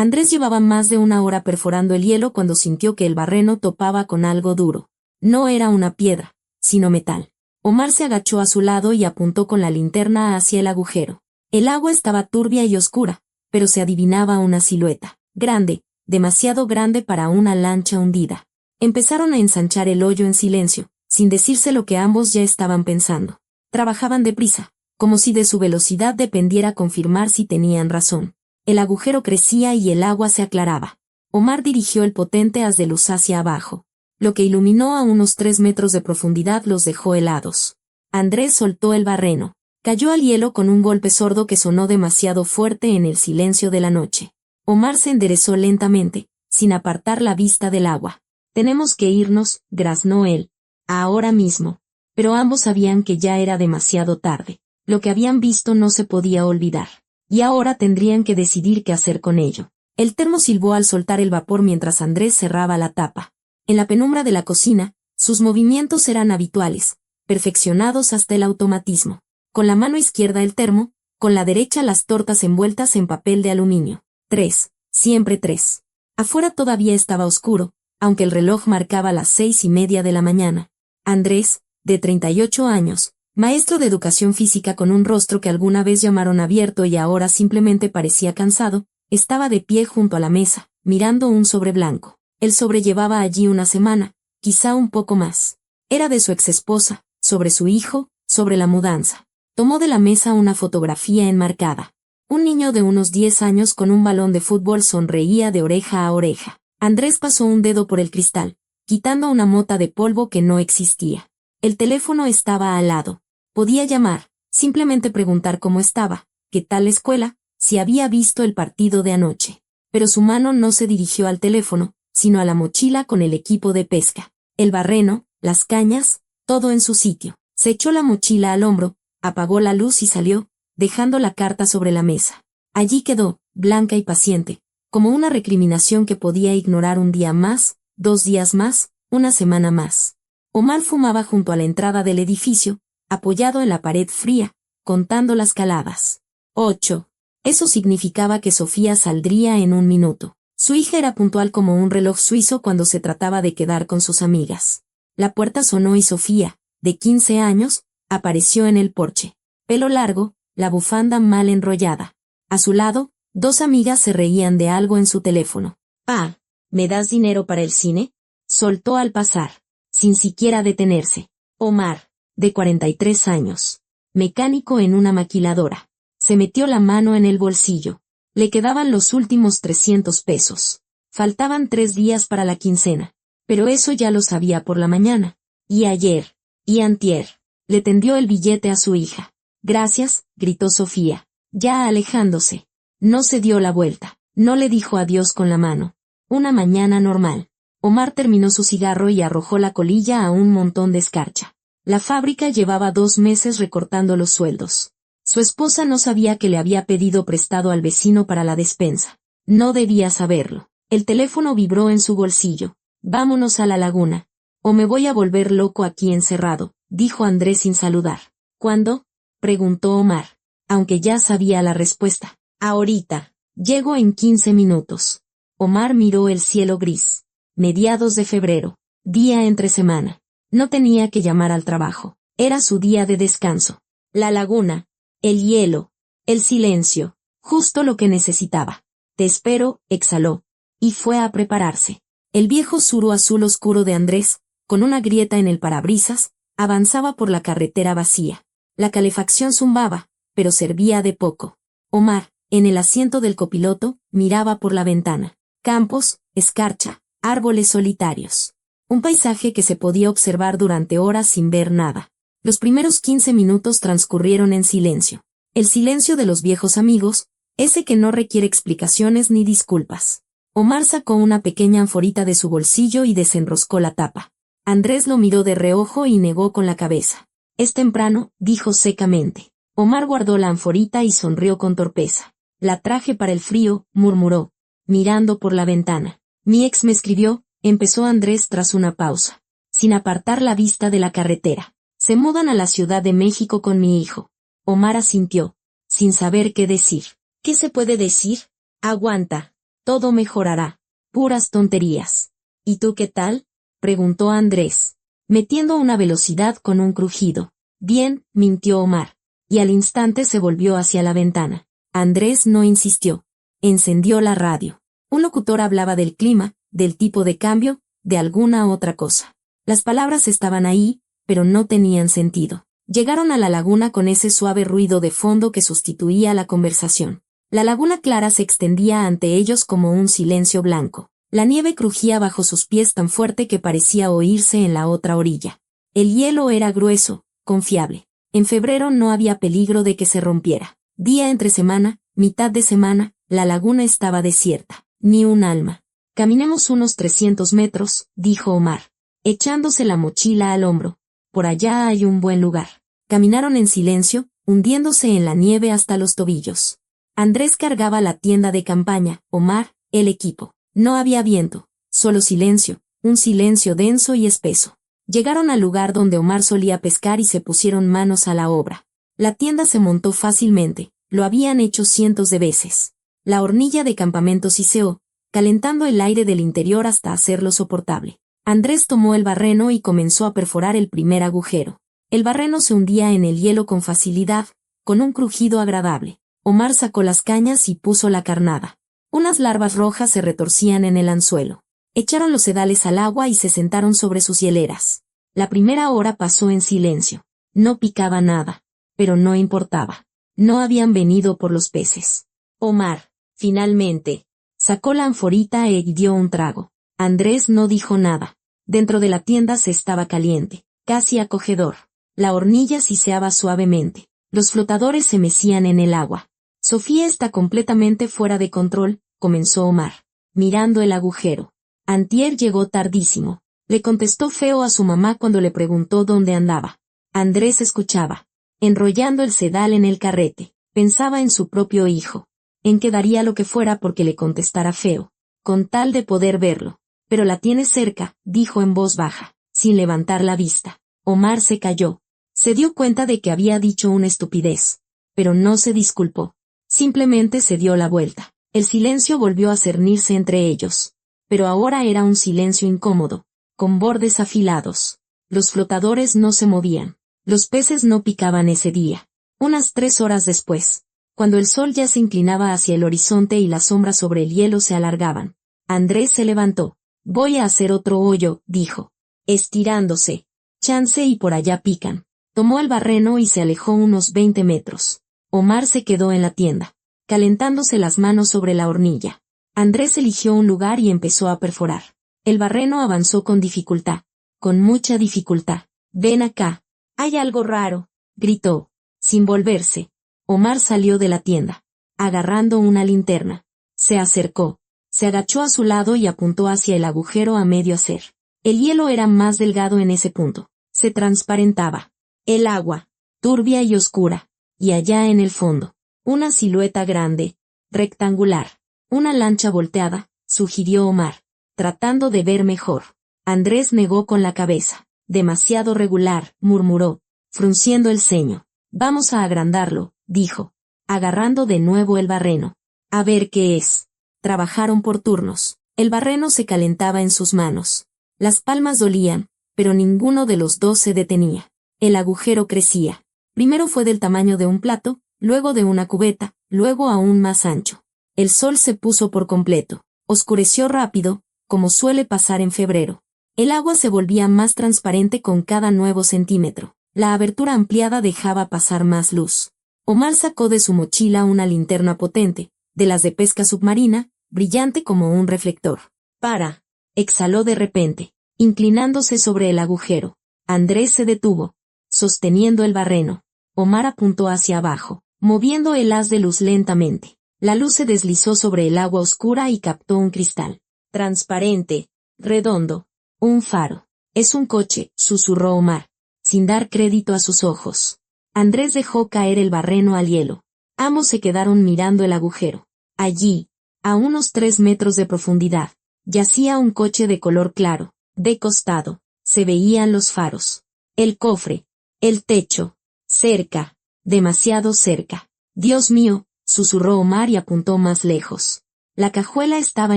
Andrés llevaba más de una hora perforando el hielo cuando sintió que el barreno topaba con algo duro. No era una piedra, sino metal. Omar se agachó a su lado y apuntó con la linterna hacia el agujero. El agua estaba turbia y oscura, pero se adivinaba una silueta. Grande, demasiado grande para una lancha hundida. Empezaron a ensanchar el hoyo en silencio, sin decirse lo que ambos ya estaban pensando. Trabajaban deprisa, como si de su velocidad dependiera confirmar si tenían razón. El agujero crecía y el agua se aclaraba. Omar dirigió el potente haz de luz hacia abajo. Lo que iluminó a unos 3 metros de profundidad los dejó helados. Andrés soltó el barreno. Cayó al hielo con un golpe sordo que sonó demasiado fuerte en el silencio de la noche. Omar se enderezó lentamente, sin apartar la vista del agua. «Tenemos que irnos», graznó él. «Ahora mismo». Pero ambos sabían que ya era demasiado tarde. Lo que habían visto no se podía olvidar. Y ahora tendrían que decidir qué hacer con ello. El termo silbó al soltar el vapor mientras Andrés cerraba la tapa. En la penumbra de la cocina, sus movimientos eran habituales, perfeccionados hasta el automatismo. Con la mano izquierda el termo, con la derecha las tortas envueltas en papel de aluminio. 3, siempre 3. Afuera todavía estaba oscuro, aunque el reloj marcaba las 6:30 de la mañana. Andrés, de 38 años, maestro de educación física con un rostro que alguna vez llamaron abierto y ahora simplemente parecía cansado, estaba de pie junto a la mesa, mirando un sobre blanco. El sobre llevaba allí una semana, quizá un poco más. Era de su exesposa, sobre su hijo, sobre la mudanza. Tomó de la mesa una fotografía enmarcada. Un niño de unos 10 años con un balón de fútbol sonreía de oreja a oreja. Andrés pasó un dedo por el cristal, quitando una mota de polvo que no existía. El teléfono estaba al lado. Podía llamar, simplemente preguntar cómo estaba, qué tal la escuela, si había visto el partido de anoche. Pero su mano no se dirigió al teléfono, sino a la mochila con el equipo de pesca. El barreno, las cañas, todo en su sitio. Se echó la mochila al hombro, apagó la luz y salió, dejando la carta sobre la mesa. Allí quedó, blanca y paciente, como una recriminación que podía ignorar un día más, 2 días más, una semana más. Omar fumaba junto a la entrada del edificio, apoyado en la pared fría, contando las caladas. 8. Eso significaba que Sofía saldría en 1 minuto. Su hija era puntual como un reloj suizo cuando se trataba de quedar con sus amigas. La puerta sonó y Sofía, de 15 años, apareció en el porche. Pelo largo, la bufanda mal enrollada. A su lado, 2 amigas se reían de algo en su teléfono. «Pa, ¿me das dinero para el cine?», soltó al pasar, sin siquiera detenerse. Omar, de 43 años, mecánico en una maquiladora, se metió la mano en el bolsillo. Le quedaban los últimos 300 pesos. Faltaban 3 días para la quincena, pero eso ya lo sabía por la mañana. Y ayer, y antier, le tendió el billete a su hija. «Gracias», gritó Sofía, ya alejándose. No se dio la vuelta, no le dijo adiós con la mano. Una mañana normal. Omar terminó su cigarro y arrojó la colilla a un montón de escarcha. La fábrica llevaba 2 meses recortando los sueldos. Su esposa no sabía que le había pedido prestado al vecino para la despensa. No debía saberlo. El teléfono vibró en su bolsillo. «Vámonos a la laguna. O me voy a volver loco aquí encerrado», dijo Andrés sin saludar. «¿Cuándo?», preguntó Omar, aunque ya sabía la respuesta. «Ahorita. Llego en 15 minutos». Omar miró el cielo gris. Mediados de febrero. Día entre semana. No tenía que llamar al trabajo. Era su día de descanso. La laguna. El hielo. El silencio. Justo lo que necesitaba. «Te espero», exhaló. Y fue a prepararse. El viejo Suru azul oscuro de Andrés, con una grieta en el parabrisas, avanzaba por la carretera vacía. La calefacción zumbaba, pero servía de poco. Omar, en el asiento del copiloto, miraba por la ventana. Campos, escarcha, árboles solitarios. Un paisaje que se podía observar durante horas sin ver nada. Los primeros 15 minutos transcurrieron en silencio. El silencio de los viejos amigos, ese que no requiere explicaciones ni disculpas. Omar sacó una pequeña anforita de su bolsillo y desenroscó la tapa. Andrés lo miró de reojo y negó con la cabeza. «Es temprano», dijo secamente. Omar guardó la anforita y sonrió con torpeza. «La traje para el frío», murmuró, mirando por la ventana. «Mi ex me escribió», empezó Andrés tras una pausa, sin apartar la vista de la carretera. «Se mudan a la Ciudad de México con mi hijo». Omar asintió, sin saber qué decir. «¿Qué se puede decir? Aguanta. Todo mejorará. Puras tonterías. ¿Y tú qué tal?, preguntó Andrés, metiendo una velocidad con un crujido. Bien, mintió Omar. Y al instante se volvió hacia la ventana. Andrés no insistió. Encendió la radio. Un locutor hablaba del clima, del tipo de cambio, de alguna otra cosa. Las palabras estaban ahí, pero no tenían sentido. Llegaron a la laguna con ese suave ruido de fondo que sustituía la conversación. La laguna clara se extendía ante ellos como un silencio blanco. La nieve crujía bajo sus pies tan fuerte que parecía oírse en la otra orilla. El hielo era grueso, confiable. En febrero no había peligro de que se rompiera. Día entre semana, mitad de semana, la laguna estaba desierta. Ni un alma. Caminemos unos 300 metros, dijo Omar, echándose la mochila al hombro. Por allá hay un buen lugar. Caminaron en silencio, hundiéndose en la nieve hasta los tobillos. Andrés cargaba la tienda de campaña, Omar, el equipo. No había viento, solo silencio, un silencio denso y espeso. Llegaron al lugar donde Omar solía pescar y se pusieron manos a la obra. La tienda se montó fácilmente, lo habían hecho cientos de veces. La hornilla de campamento siseó, calentando el aire del interior hasta hacerlo soportable. Andrés tomó el barreno y comenzó a perforar el primer agujero. El barreno se hundía en el hielo con facilidad, con un crujido agradable. Omar sacó las cañas y puso la carnada. Unas larvas rojas se retorcían en el anzuelo. Echaron los sedales al agua y se sentaron sobre sus hieleras. La primera hora pasó en silencio. No picaba nada, pero no importaba. No habían venido por los peces. Omar, finalmente, sacó la anforita y dio un trago. Andrés no dijo nada. Dentro de la tienda se estaba caliente, casi acogedor. La hornilla siseaba suavemente. Los flotadores se mecían en el agua. Sofía está completamente fuera de control, comenzó Omar, mirando el agujero. Antier llegó tardísimo. Le contestó feo a su mamá cuando le preguntó dónde andaba. Andrés escuchaba, enrollando el sedal en el carrete. Pensaba en su propio hijo, en que daría lo que fuera porque le contestara feo, con tal de poder verlo. Pero la tienes cerca, dijo en voz baja, sin levantar la vista. Omar se calló. Se dio cuenta de que había dicho una estupidez, pero no se disculpó. Simplemente se dio la vuelta. El silencio volvió a cernirse entre ellos. Pero ahora era un silencio incómodo, con bordes afilados. Los flotadores no se movían. Los peces no picaban ese día. Unas 3 horas después, cuando el sol ya se inclinaba hacia el horizonte y las sombras sobre el hielo se alargaban, Andrés se levantó. Voy a hacer otro hoyo, dijo, estirándose. Chance y por allá pican. Tomó el barreno y se alejó unos 20 metros. Omar se quedó en la tienda, calentándose las manos sobre la hornilla. Andrés eligió un lugar y empezó a perforar. El barreno avanzó con dificultad, con mucha dificultad. Ven acá. Hay algo raro, gritó, sin volverse. Omar salió de la tienda, agarrando una linterna. Se acercó, se agachó a su lado y apuntó hacia el agujero a medio hacer. El hielo era más delgado en ese punto. Se transparentaba. El agua, turbia y oscura. Y allá en el fondo, una silueta grande, rectangular. Una lancha volteada, sugirió Omar, tratando de ver mejor. Andrés negó con la cabeza. Demasiado regular, murmuró, frunciendo el ceño. Vamos a agrandarlo, dijo, agarrando de nuevo el barreno. A ver qué es. Trabajaron por turnos. El barreno se calentaba en sus manos. Las palmas dolían, pero ninguno de los dos se detenía. El agujero crecía. Primero fue del tamaño de un plato, luego de una cubeta, luego aún más ancho. El sol se puso por completo. Oscureció rápido, como suele pasar en febrero. El agua se volvía más transparente con cada nuevo centímetro. La abertura ampliada dejaba pasar más luz. Omar sacó de su mochila una linterna potente, de las de pesca submarina, brillante como un reflector. Para, exhaló de repente, inclinándose sobre el agujero. Andrés se detuvo, sosteniendo el barreno. Omar apuntó hacia abajo, moviendo el haz de luz lentamente. La luz se deslizó sobre el agua oscura y captó un cristal. Transparente, redondo. Un faro. Es un coche, susurró Omar, sin dar crédito a sus ojos. Andrés dejó caer el barreno al hielo. Ambos se quedaron mirando el agujero. Allí, a unos 3 metros de profundidad, yacía un coche de color claro. De costado, se veían los faros. El cofre. El techo. Cerca. Demasiado cerca. Dios mío, susurró Omar y apuntó más lejos. La cajuela estaba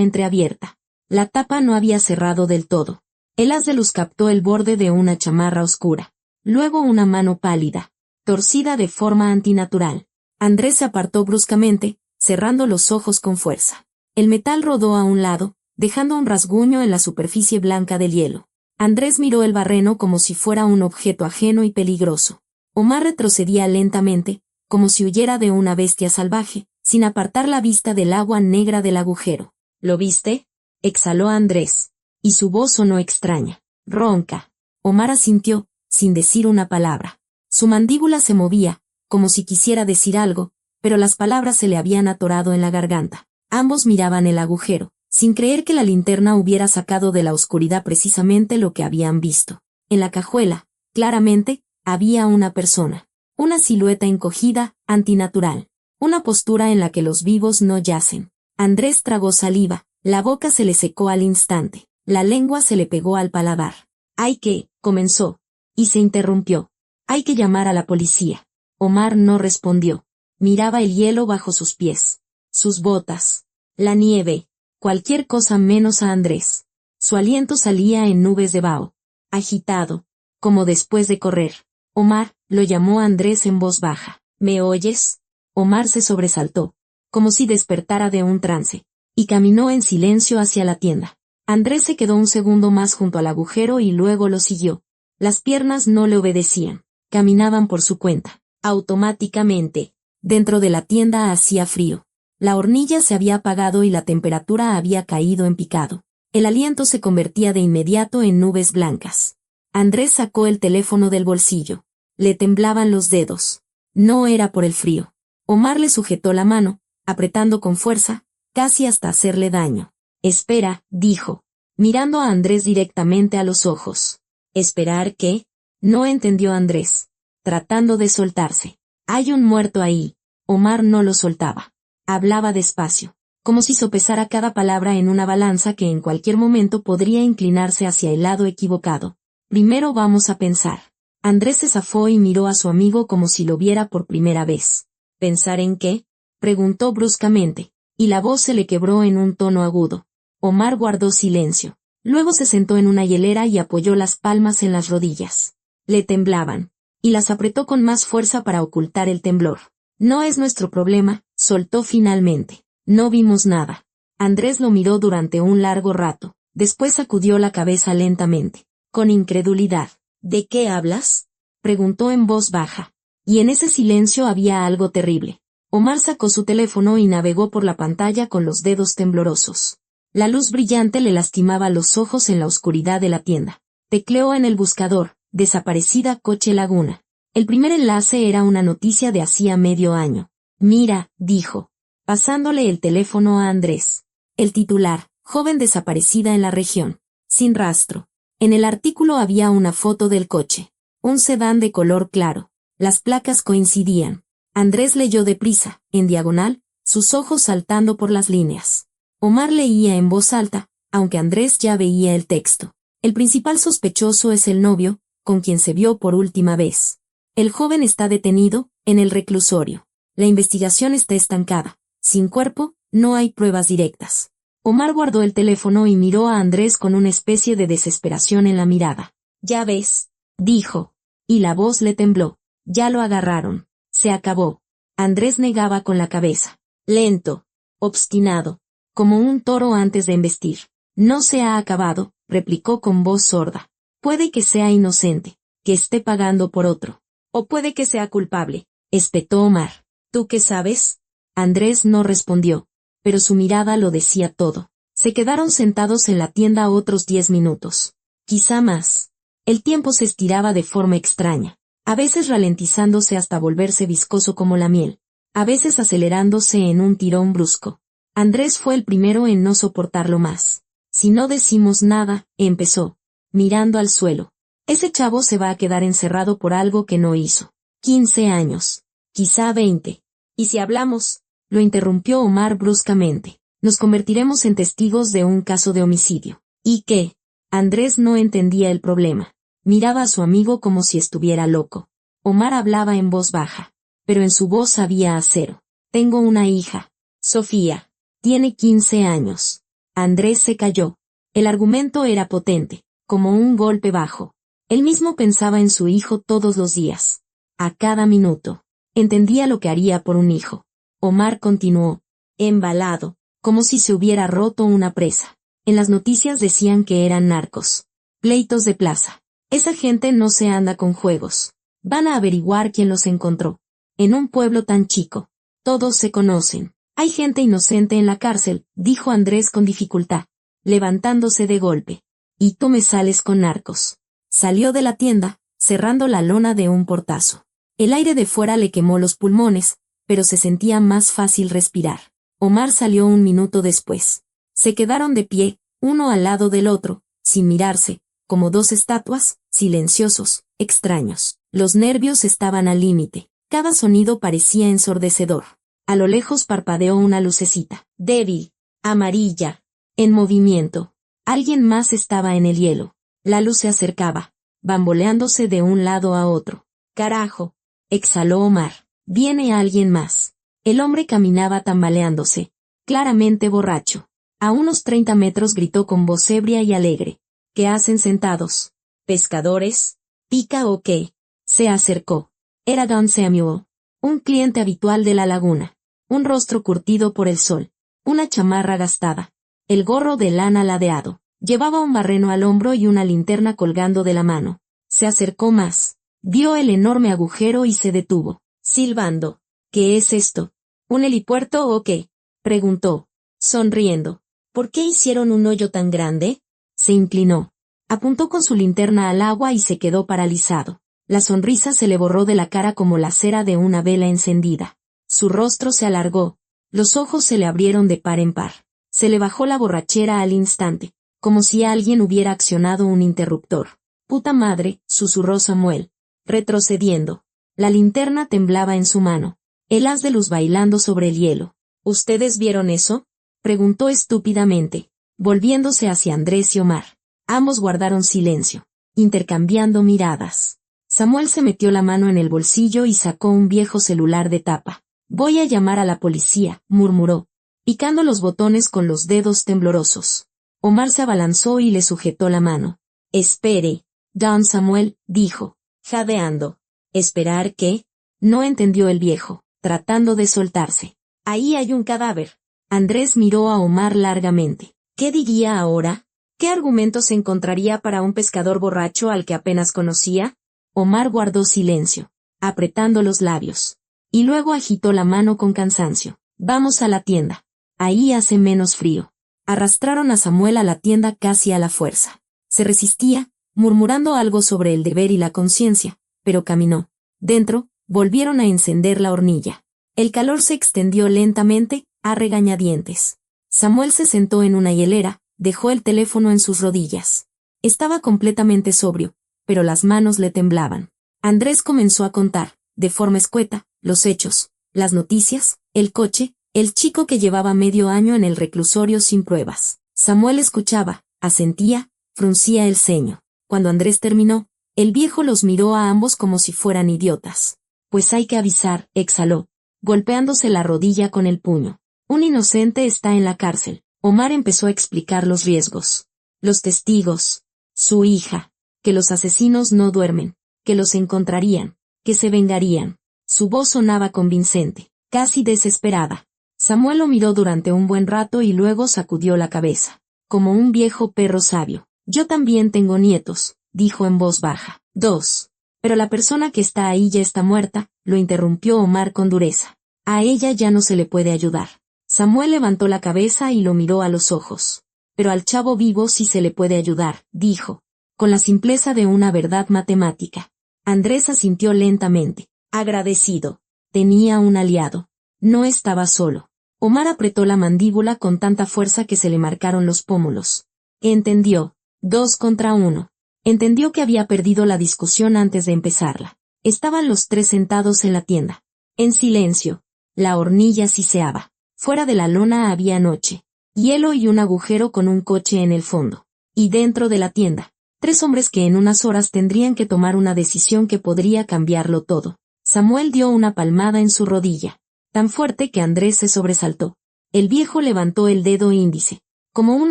entreabierta. La tapa no había cerrado del todo. El haz de luz captó el borde de una chamarra oscura. Luego una mano pálida, torcida de forma antinatural. Andrés se apartó bruscamente, cerrando los ojos con fuerza. El metal rodó a un lado, dejando un rasguño en la superficie blanca del hielo. Andrés miró el barreno como si fuera un objeto ajeno y peligroso. Omar retrocedía lentamente, como si huyera de una bestia salvaje, sin apartar la vista del agua negra del agujero. ¿Lo viste?, exhaló Andrés, y su voz sonó extraña, ronca. Omar asintió, sin decir una palabra. Su mandíbula se movía, como si quisiera decir algo, pero las palabras se le habían atorado en la garganta. Ambos miraban el agujero, sin creer que la linterna hubiera sacado de la oscuridad precisamente lo que habían visto. En la cajuela, claramente, había una persona. Una silueta encogida, antinatural. Una postura en la que los vivos no yacen. Andrés tragó saliva, la boca se le secó al instante, la lengua se le pegó al paladar. «Hay que», comenzó, y se interrumpió. «Hay que llamar a la policía». Omar no respondió. Miraba el hielo bajo sus pies. Sus botas. La nieve. Cualquier cosa menos a Andrés. Su aliento salía en nubes de vaho. Agitado. Como después de correr. «Omar», lo llamó Andrés en voz baja. «¿Me oyes?». Omar se sobresaltó, como si despertara de un trance, y caminó en silencio hacia la tienda. Andrés se quedó un segundo más junto al agujero y luego lo siguió. Las piernas no le obedecían. Caminaban por su cuenta. Automáticamente. Dentro de la tienda hacía frío. La hornilla se había apagado y la temperatura había caído en picado. El aliento se convertía de inmediato en nubes blancas. Andrés sacó el teléfono del bolsillo. Le temblaban los dedos. No era por el frío. Omar le sujetó la mano, apretando con fuerza, casi hasta hacerle daño. «Espera», dijo, mirando a Andrés directamente a los ojos. «¿Esperar qué?», no entendió Andrés, tratando de soltarse. «Hay un muerto ahí». Omar no lo soltaba. Hablaba despacio, como si sopesara cada palabra en una balanza que en cualquier momento podría inclinarse hacia el lado equivocado. «Primero vamos a pensar». Andrés se zafó y miró a su amigo como si lo viera por primera vez. «¿Pensar en qué?», preguntó bruscamente, y la voz se le quebró en un tono agudo. Omar guardó silencio. Luego se sentó en una hielera y apoyó las palmas en las rodillas. Le temblaban, y las apretó con más fuerza para ocultar el temblor. «No es nuestro problema», soltó finalmente. «No vimos nada». Andrés lo miró durante un largo rato, después sacudió la cabeza lentamente, con incredulidad. «¿De qué hablas?», preguntó en voz baja. Y en ese silencio había algo terrible. Omar sacó su teléfono y navegó por la pantalla con los dedos temblorosos. La luz brillante le lastimaba los ojos en la oscuridad de la tienda. Tecleó en el buscador, «desaparecida Coche Laguna». El primer enlace era una noticia de hacía medio año. «Mira», dijo, pasándole el teléfono a Andrés. El titular, «Joven desaparecida en la región. Sin rastro». En el artículo había una foto del coche. Un sedán de color claro. Las placas coincidían. Andrés leyó deprisa, en diagonal, sus ojos saltando por las líneas. Omar leía en voz alta, aunque Andrés ya veía el texto. «El principal sospechoso es el novio, con quien se vio por última vez. El joven está detenido, en el reclusorio. La investigación está estancada. Sin cuerpo, no hay pruebas directas». Omar guardó el teléfono y miró a Andrés con una especie de desesperación en la mirada. «Ya ves», dijo, y la voz le tembló. «Ya lo agarraron. Se acabó». Andrés negaba con la cabeza. Lento. Obstinado. Como un toro antes de embestir. «No se ha acabado», replicó con voz sorda. «Puede que sea inocente, que esté pagando por otro. O puede que sea culpable», espetó Omar. «¿Tú qué sabes?». Andrés no respondió, pero su mirada lo decía todo. Se quedaron sentados en la tienda otros 10 minutos. Quizá más. El tiempo se estiraba de forma extraña. A veces ralentizándose hasta volverse viscoso como la miel, a veces acelerándose en un tirón brusco. Andrés fue el primero en no soportarlo más. «Si no decimos nada», empezó, mirando al suelo. «Ese chavo se va a quedar encerrado por algo que no hizo. 15 años. Quizá 20. Y si hablamos», lo interrumpió Omar bruscamente, «nos convertiremos en testigos de un caso de homicidio». «¿Y qué?». Andrés no entendía el problema. Miraba a su amigo como si estuviera loco. Omar hablaba en voz baja, pero en su voz había acero. «Tengo una hija. Sofía. Tiene 15 años. Andrés se calló. El argumento era potente, como un golpe bajo. Él mismo pensaba en su hijo todos los días. A cada minuto. Entendía lo que haría por un hijo. Omar continuó, embalado, como si se hubiera roto una presa. En las noticias decían que eran narcos. Pleitos de plaza. Esa gente no se anda con juegos. Van a averiguar quién los encontró. En un pueblo tan chico. Todos se conocen. Hay gente inocente en la cárcel, dijo Andrés con dificultad, levantándose de golpe. Y tú me sales con narcos. Salió de la tienda, cerrando la lona de un portazo. El aire de fuera le quemó los pulmones, pero se sentía más fácil respirar. Omar salió un minuto después. Se quedaron de pie, uno al lado del otro, sin mirarse, como dos estatuas, silenciosos, extraños. Los nervios estaban al límite. Cada sonido parecía ensordecedor. A lo lejos parpadeó una lucecita, débil, amarilla, en movimiento. Alguien más estaba en el hielo. La luz se acercaba, bamboleándose de un lado a otro. Carajo, exhaló Omar. Viene alguien más. El hombre caminaba tambaleándose, claramente borracho. A unos 30 metros gritó con voz ebria y alegre. ¿Qué hacen sentados? ¿Pescadores? ¿Pica o qué? Se acercó. Era Don Samuel, un cliente habitual de la laguna. Un rostro curtido por el sol. Una chamarra gastada. El gorro de lana ladeado. Llevaba un barreno al hombro y una linterna colgando de la mano. Se acercó más. Vio el enorme agujero y se detuvo, silbando. ¿Qué es esto? ¿Un helipuerto o qué? Preguntó, sonriendo. ¿Por qué hicieron un hoyo tan grande? Se inclinó. Apuntó con su linterna al agua y se quedó paralizado. La sonrisa se le borró de la cara como la cera de una vela encendida. Su rostro se alargó. Los ojos se le abrieron de par en par. Se le bajó la borrachera al instante, como si alguien hubiera accionado un interruptor. «Puta madre», susurró Samuel, retrocediendo. La linterna temblaba en su mano. El haz de luz bailando sobre el hielo. ¿Ustedes vieron eso?, preguntó estúpidamente, volviéndose hacia Andrés y Omar. Ambos guardaron silencio, intercambiando miradas. Samuel se metió la mano en el bolsillo y sacó un viejo celular de tapa. «Voy a llamar a la policía», murmuró, picando los botones con los dedos temblorosos. Omar se abalanzó y le sujetó la mano. «Espere, Don Samuel», dijo, jadeando. «¿Esperar qué?», no entendió el viejo, tratando de soltarse. «Ahí hay un cadáver». Andrés miró a Omar largamente. ¿Qué diría ahora? ¿Qué argumentos encontraría para un pescador borracho al que apenas conocía? Omar guardó silencio, apretando los labios. Y luego agitó la mano con cansancio. «Vamos a la tienda. Ahí hace menos frío». Arrastraron a Samuel a la tienda casi a la fuerza. Se resistía, murmurando algo sobre el deber y la conciencia, pero caminó. Dentro, volvieron a encender la hornilla. El calor se extendió lentamente, a regañadientes. Samuel se sentó en una hielera, dejó el teléfono en sus rodillas. Estaba completamente sobrio, pero las manos le temblaban. Andrés comenzó a contar, de forma escueta, los hechos, las noticias, el coche, el chico que llevaba medio año en el reclusorio sin pruebas. Samuel escuchaba, asentía, fruncía el ceño. Cuando Andrés terminó, el viejo los miró a ambos como si fueran idiotas. «Pues hay que avisar», exhaló, golpeándose la rodilla con el puño. «Un inocente está en la cárcel». Omar empezó a explicar los riesgos. Los testigos, su hija, que los asesinos no duermen, que los encontrarían, que se vengarían. Su voz sonaba convincente, casi desesperada. Samuel lo miró durante un buen rato y luego sacudió la cabeza, como un viejo perro sabio. «Yo también tengo nietos», dijo en voz baja. «2. Pero la persona que está ahí ya está muerta», lo interrumpió Omar con dureza. «A ella ya no se le puede ayudar». Samuel levantó la cabeza y lo miró a los ojos. «Pero al chavo vivo sí se le puede ayudar», dijo, con la simpleza de una verdad matemática. Andrés asintió lentamente, agradecido. Tenía un aliado. No estaba solo. Omar apretó la mandíbula con tanta fuerza que se le marcaron los pómulos. Entendió. 2 contra 1. Entendió que había perdido la discusión antes de empezarla. Estaban los tres sentados en la tienda. En silencio. La hornilla siseaba. Fuera de la lona había noche. Hielo y un agujero con un coche en el fondo. Y dentro de la tienda, 3 hombres que en unas horas tendrían que tomar una decisión que podría cambiarlo todo. Samuel dio una palmada en su rodilla, tan fuerte que Andrés se sobresaltó. El viejo levantó el dedo índice, como un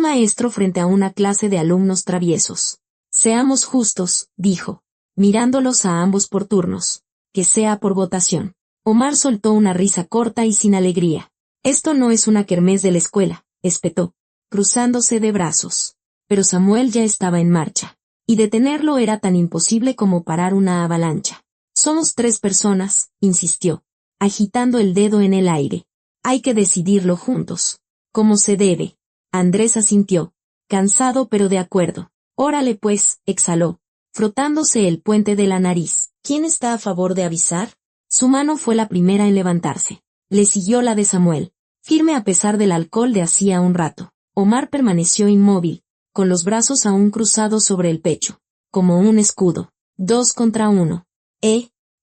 maestro frente a una clase de alumnos traviesos. Seamos justos, dijo, mirándolos a ambos por turnos. Que sea por votación. Omar soltó una risa corta y sin alegría. Esto no es una kermés de la escuela, espetó, cruzándose de brazos. Pero Samuel ya estaba en marcha. Y detenerlo era tan imposible como parar una avalancha. Somos 3 personas, insistió, agitando el dedo en el aire. Hay que decidirlo juntos. Como se debe. Andrés asintió, cansado pero de acuerdo. Órale pues, exhaló, frotándose el puente de la nariz. ¿Quién está a favor de avisar? Su mano fue la primera en levantarse. Le siguió la de Samuel, firme a pesar del alcohol de hacía un rato. Omar permaneció inmóvil, con los brazos aún cruzados sobre el pecho, como un escudo. 2 contra 1.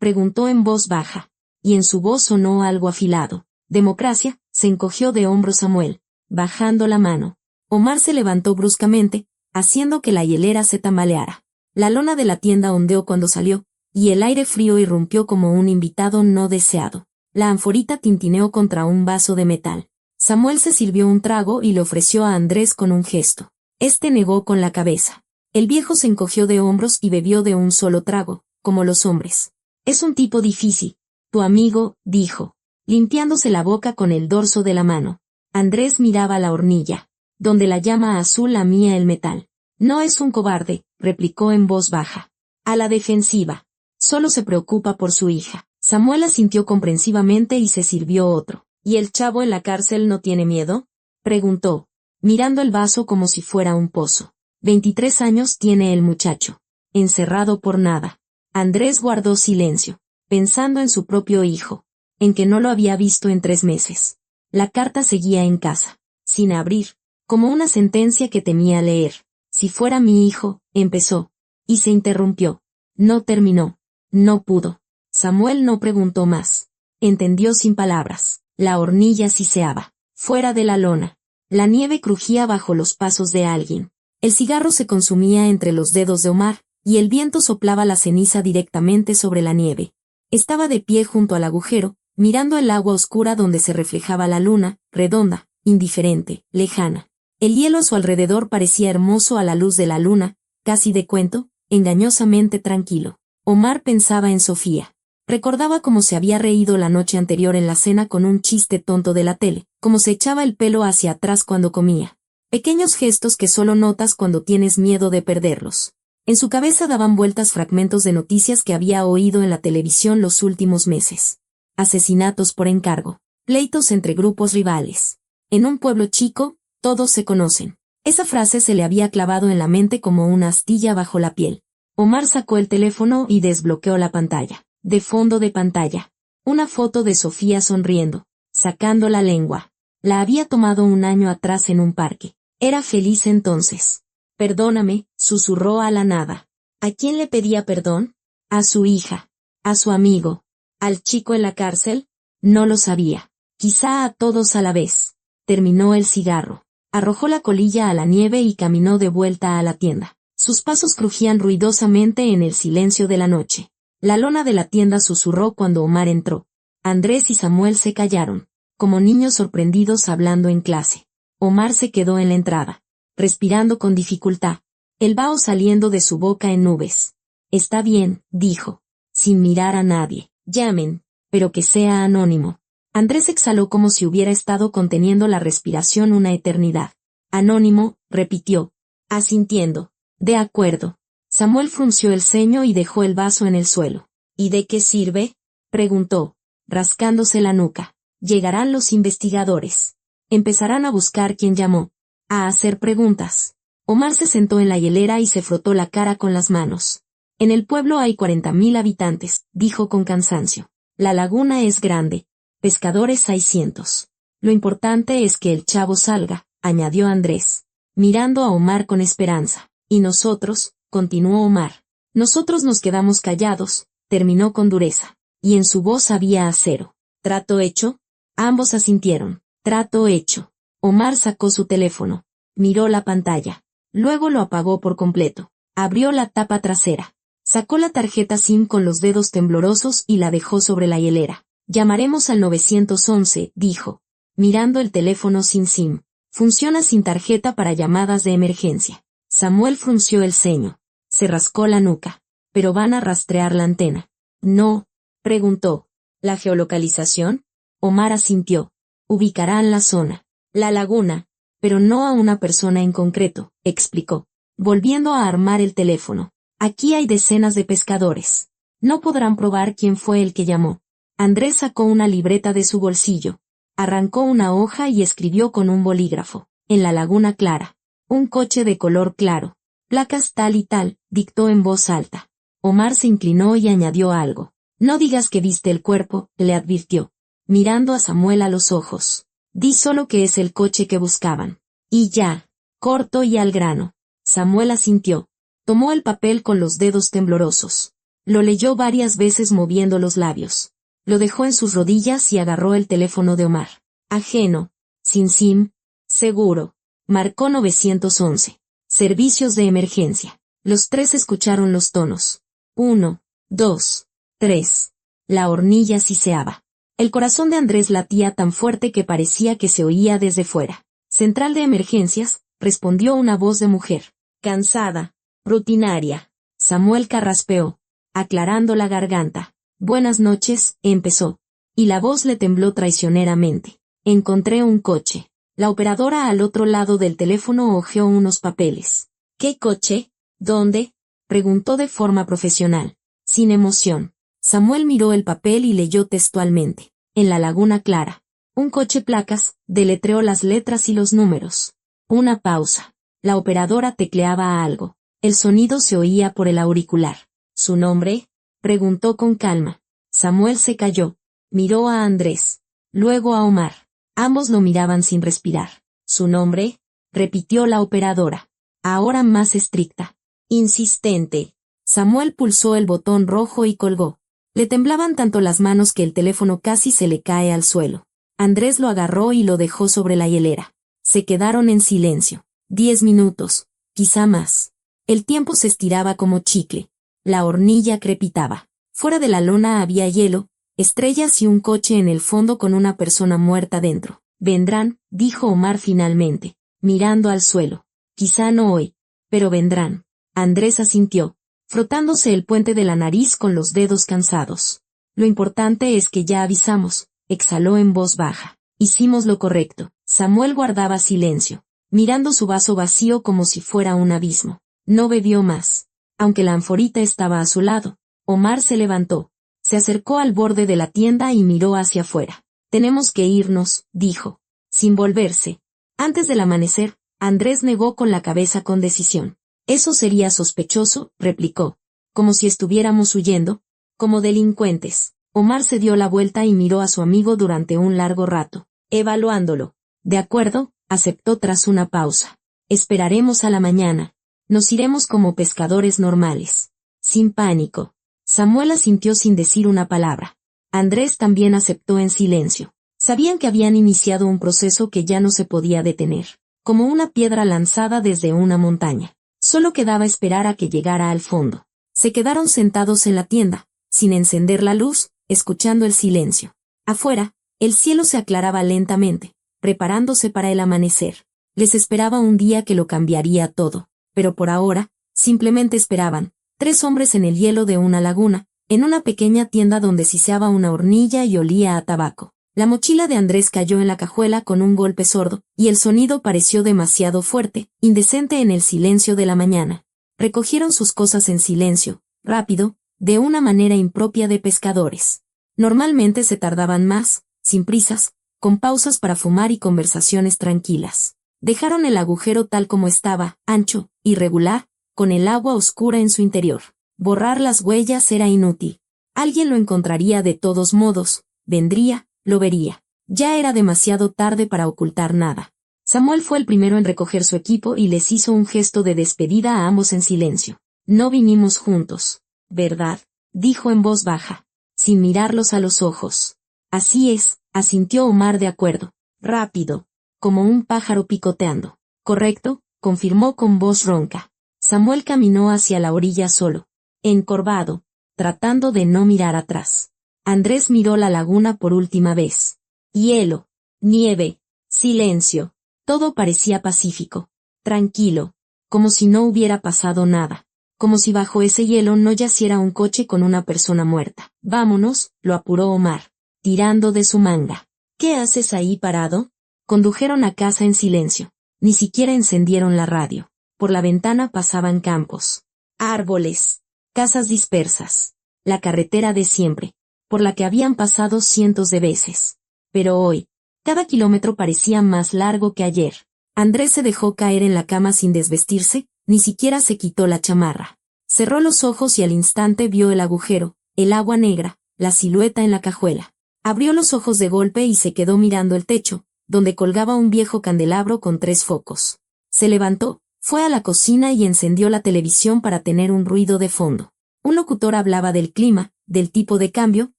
Preguntó en voz baja, y en su voz sonó algo afilado. Democracia, se encogió de hombros Samuel, bajando la mano. Omar se levantó bruscamente, haciendo que la hielera se tambaleara. La lona de la tienda ondeó cuando salió, y el aire frío irrumpió como un invitado no deseado. La anforita tintineó contra un vaso de metal. Samuel se sirvió un trago y le ofreció a Andrés con un gesto. Este negó con la cabeza. El viejo se encogió de hombros y bebió de un solo trago, como los hombres. Es un tipo difícil. Tu amigo, dijo, limpiándose la boca con el dorso de la mano. Andrés miraba la hornilla, donde la llama azul lamía el metal. No es un cobarde, replicó en voz baja. A la defensiva. Solo se preocupa por su hija. Samuel asintió comprensivamente y se sirvió otro. ¿Y el chavo en la cárcel no tiene miedo? Preguntó, mirando el vaso como si fuera un pozo. 23 años tiene el muchacho. Encerrado por nada. Andrés guardó silencio, pensando en su propio hijo, en que no lo había visto en 3 meses. La carta seguía en casa, sin abrir, como una sentencia que temía leer. Si fuera mi hijo, empezó, y se interrumpió. No terminó. No pudo. Samuel no preguntó más. Entendió sin palabras. La hornilla siseaba, fuera de la lona. La nieve crujía bajo los pasos de alguien. El cigarro se consumía entre los dedos de Omar, y el viento soplaba la ceniza directamente sobre la nieve. Estaba de pie junto al agujero, mirando el agua oscura donde se reflejaba la luna, redonda, indiferente, lejana. El hielo a su alrededor parecía hermoso a la luz de la luna, casi de cuento, engañosamente tranquilo. Omar pensaba en Sofía. Recordaba cómo se había reído la noche anterior en la cena con un chiste tonto de la tele, cómo se echaba el pelo hacia atrás cuando comía. Pequeños gestos que solo notas cuando tienes miedo de perderlos. En su cabeza daban vueltas fragmentos de noticias que había oído en la televisión los últimos meses. Asesinatos por encargo, pleitos entre grupos rivales. En un pueblo chico, todos se conocen. Esa frase se le había clavado en la mente como una astilla bajo la piel. Omar sacó el teléfono y desbloqueó la pantalla. De fondo de pantalla, una foto de Sofía sonriendo, sacando la lengua. La había tomado un año atrás en un parque. Era feliz entonces. Perdóname, susurró a la nada. ¿A quién le pedía perdón? A su hija. A su amigo. ¿Al chico en la cárcel? No lo sabía. Quizá a todos a la vez. Terminó el cigarro. Arrojó la colilla a la nieve y caminó de vuelta a la tienda. Sus pasos crujían ruidosamente en el silencio de la noche. La lona de la tienda susurró cuando Omar entró. Andrés y Samuel se callaron, como niños sorprendidos hablando en clase. Omar se quedó en la entrada, respirando con dificultad, el vaho saliendo de su boca en nubes. Está bien, dijo, sin mirar a nadie. Llamen, pero que sea anónimo. Andrés exhaló como si hubiera estado conteniendo la respiración una eternidad. Anónimo, repitió, asintiendo. De acuerdo. Samuel frunció el ceño y dejó el vaso en el suelo. ¿Y de qué sirve? Preguntó, rascándose la nuca. Llegarán los investigadores. Empezarán a buscar quién llamó. A hacer preguntas. Omar se sentó en la hielera y se frotó la cara con las manos. En el pueblo hay 40.000 habitantes, dijo con cansancio. La laguna es grande. Pescadores hay cientos. Lo importante es que el chavo salga, añadió Andrés, mirando a Omar con esperanza. Y nosotros, continuó Omar. Nosotros nos quedamos callados, terminó con dureza. Y en su voz había acero. ¿Trato hecho? Ambos asintieron. Trato hecho. Omar sacó su teléfono. Miró la pantalla. Luego lo apagó por completo. Abrió la tapa trasera. Sacó la tarjeta SIM con los dedos temblorosos y la dejó sobre la hielera. Llamaremos al 911, dijo. mirando el teléfono sin SIM. Funciona sin tarjeta para llamadas de emergencia. Samuel frunció el ceño. Se rascó la nuca. Pero van a rastrear la antena. No, preguntó. ¿La geolocalización? Omar asintió. Ubicarán la zona. La laguna. Pero no a una persona en concreto, explicó, volviendo a armar el teléfono. Aquí hay decenas de pescadores. No podrán probar quién fue el que llamó. Andrés sacó una libreta de su bolsillo. Arrancó una hoja y escribió con un bolígrafo. En la Laguna Clara. Un coche de color claro. Placas tal y tal, dictó en voz alta. Omar se inclinó y añadió algo. No digas que viste el cuerpo, le advirtió, mirando a Samuel a los ojos. Di solo que es el coche que buscaban. Y ya. Corto y al grano. Samuel asintió. Tomó el papel con los dedos temblorosos. Lo leyó varias veces moviendo los labios. Lo dejó en sus rodillas y agarró el teléfono de Omar. Ajeno. Sin SIM. Seguro. Marcó 911. Servicios de emergencia. Los tres escucharon los tonos. 1, 2, 3. La hornilla siseaba. El corazón de Andrés latía tan fuerte que parecía que se oía desde fuera. Central de emergencias, respondió una voz de mujer. Cansada. Rutinaria. Samuel carraspeó, aclarando la garganta. Buenas noches, empezó. Y la voz le tembló traicioneramente. Encontré un coche. La operadora al otro lado del teléfono hojeó unos papeles. ¿Qué coche? ¿Dónde? Preguntó de forma profesional, sin emoción. Samuel miró el papel y leyó textualmente. En la Laguna Clara. Un coche placas, deletreó las letras y los números. Una pausa. La operadora tecleaba algo. El sonido se oía por el auricular. ¿Su nombre? Preguntó con calma. Samuel se calló. Miró a Andrés. Luego a Omar. Ambos lo miraban sin respirar. ¿Su nombre? Repitió la operadora. Ahora más estricta. Insistente. Samuel pulsó el botón rojo y colgó. Le temblaban tanto las manos que el teléfono casi se le cae al suelo. Andrés lo agarró y lo dejó sobre la hielera. Se quedaron en silencio. 10 minutos, quizá más. El tiempo se estiraba como chicle. La hornilla crepitaba. Fuera de la lona había hielo, estrellas y un coche en el fondo con una persona muerta dentro. Vendrán, dijo Omar finalmente, mirando al suelo. Quizá no hoy, pero vendrán. Andrés asintió, frotándose el puente de la nariz con los dedos cansados. Lo importante es que ya avisamos, exhaló en voz baja. Hicimos lo correcto. Samuel guardaba silencio, mirando su vaso vacío como si fuera un abismo. No bebió más. Aunque la anforita estaba a su lado, Omar se levantó. Se acercó al borde de la tienda y miró hacia afuera. Tenemos que irnos, dijo, sin volverse. Antes del amanecer, Andrés negó con la cabeza con decisión. Eso sería sospechoso, replicó. Como si estuviéramos huyendo, como delincuentes. Omar se dio la vuelta y miró a su amigo durante un largo rato, evaluándolo. De acuerdo, aceptó tras una pausa. Esperaremos a la mañana. Nos iremos como pescadores normales. Sin pánico. Samuel asintió sin decir una palabra. Andrés también aceptó en silencio. Sabían que habían iniciado un proceso que ya no se podía detener, como una piedra lanzada desde una montaña. Solo quedaba esperar a que llegara al fondo. Se quedaron sentados en la tienda, sin encender la luz, escuchando el silencio. Afuera, el cielo se aclaraba lentamente, preparándose para el amanecer. Les esperaba un día que lo cambiaría todo, pero por ahora, simplemente esperaban. 3 hombres en el hielo de una laguna, en una pequeña tienda donde siseaba una hornilla y olía a tabaco. La mochila de Andrés cayó en la cajuela con un golpe sordo, y el sonido pareció demasiado fuerte, indecente en el silencio de la mañana. Recogieron sus cosas en silencio, rápido, de una manera impropia de pescadores. Normalmente se tardaban más, sin prisas, con pausas para fumar y conversaciones tranquilas. Dejaron el agujero tal como estaba, ancho, irregular, con el agua oscura en su interior. Borrar las huellas era inútil. Alguien lo encontraría de todos modos, vendría, lo vería. Ya era demasiado tarde para ocultar nada. Samuel fue el primero en recoger su equipo y les hizo un gesto de despedida a ambos en silencio. No vinimos juntos, ¿verdad? Dijo en voz baja, sin mirarlos a los ojos. Así es, asintió Omar de acuerdo. Rápido, como un pájaro picoteando. Correcto, confirmó con voz ronca. Samuel caminó hacia la orilla solo, encorvado, tratando de no mirar atrás. Andrés miró la laguna por última vez. Hielo. nieve, silencio. Todo parecía pacífico, tranquilo, como si no hubiera pasado nada, como si bajo ese hielo no yaciera un coche con una persona muerta. Vámonos, lo apuró Omar, tirando de su manga. ¿Qué haces ahí parado? Condujeron a casa en silencio. Ni siquiera encendieron la radio. Por la ventana pasaban campos, árboles, casas dispersas, la carretera de siempre, por la que habían pasado cientos de veces. Pero hoy, cada kilómetro parecía más largo que ayer. Andrés se dejó caer en la cama sin desvestirse, ni siquiera se quitó la chamarra. Cerró los ojos y al instante vio el agujero, el agua negra, la silueta en la cajuela. Abrió los ojos de golpe y se quedó mirando el techo, donde colgaba un viejo candelabro con 3 focos. Se levantó, fue a la cocina y encendió la televisión para tener un ruido de fondo. Un locutor hablaba del clima, del tipo de cambio,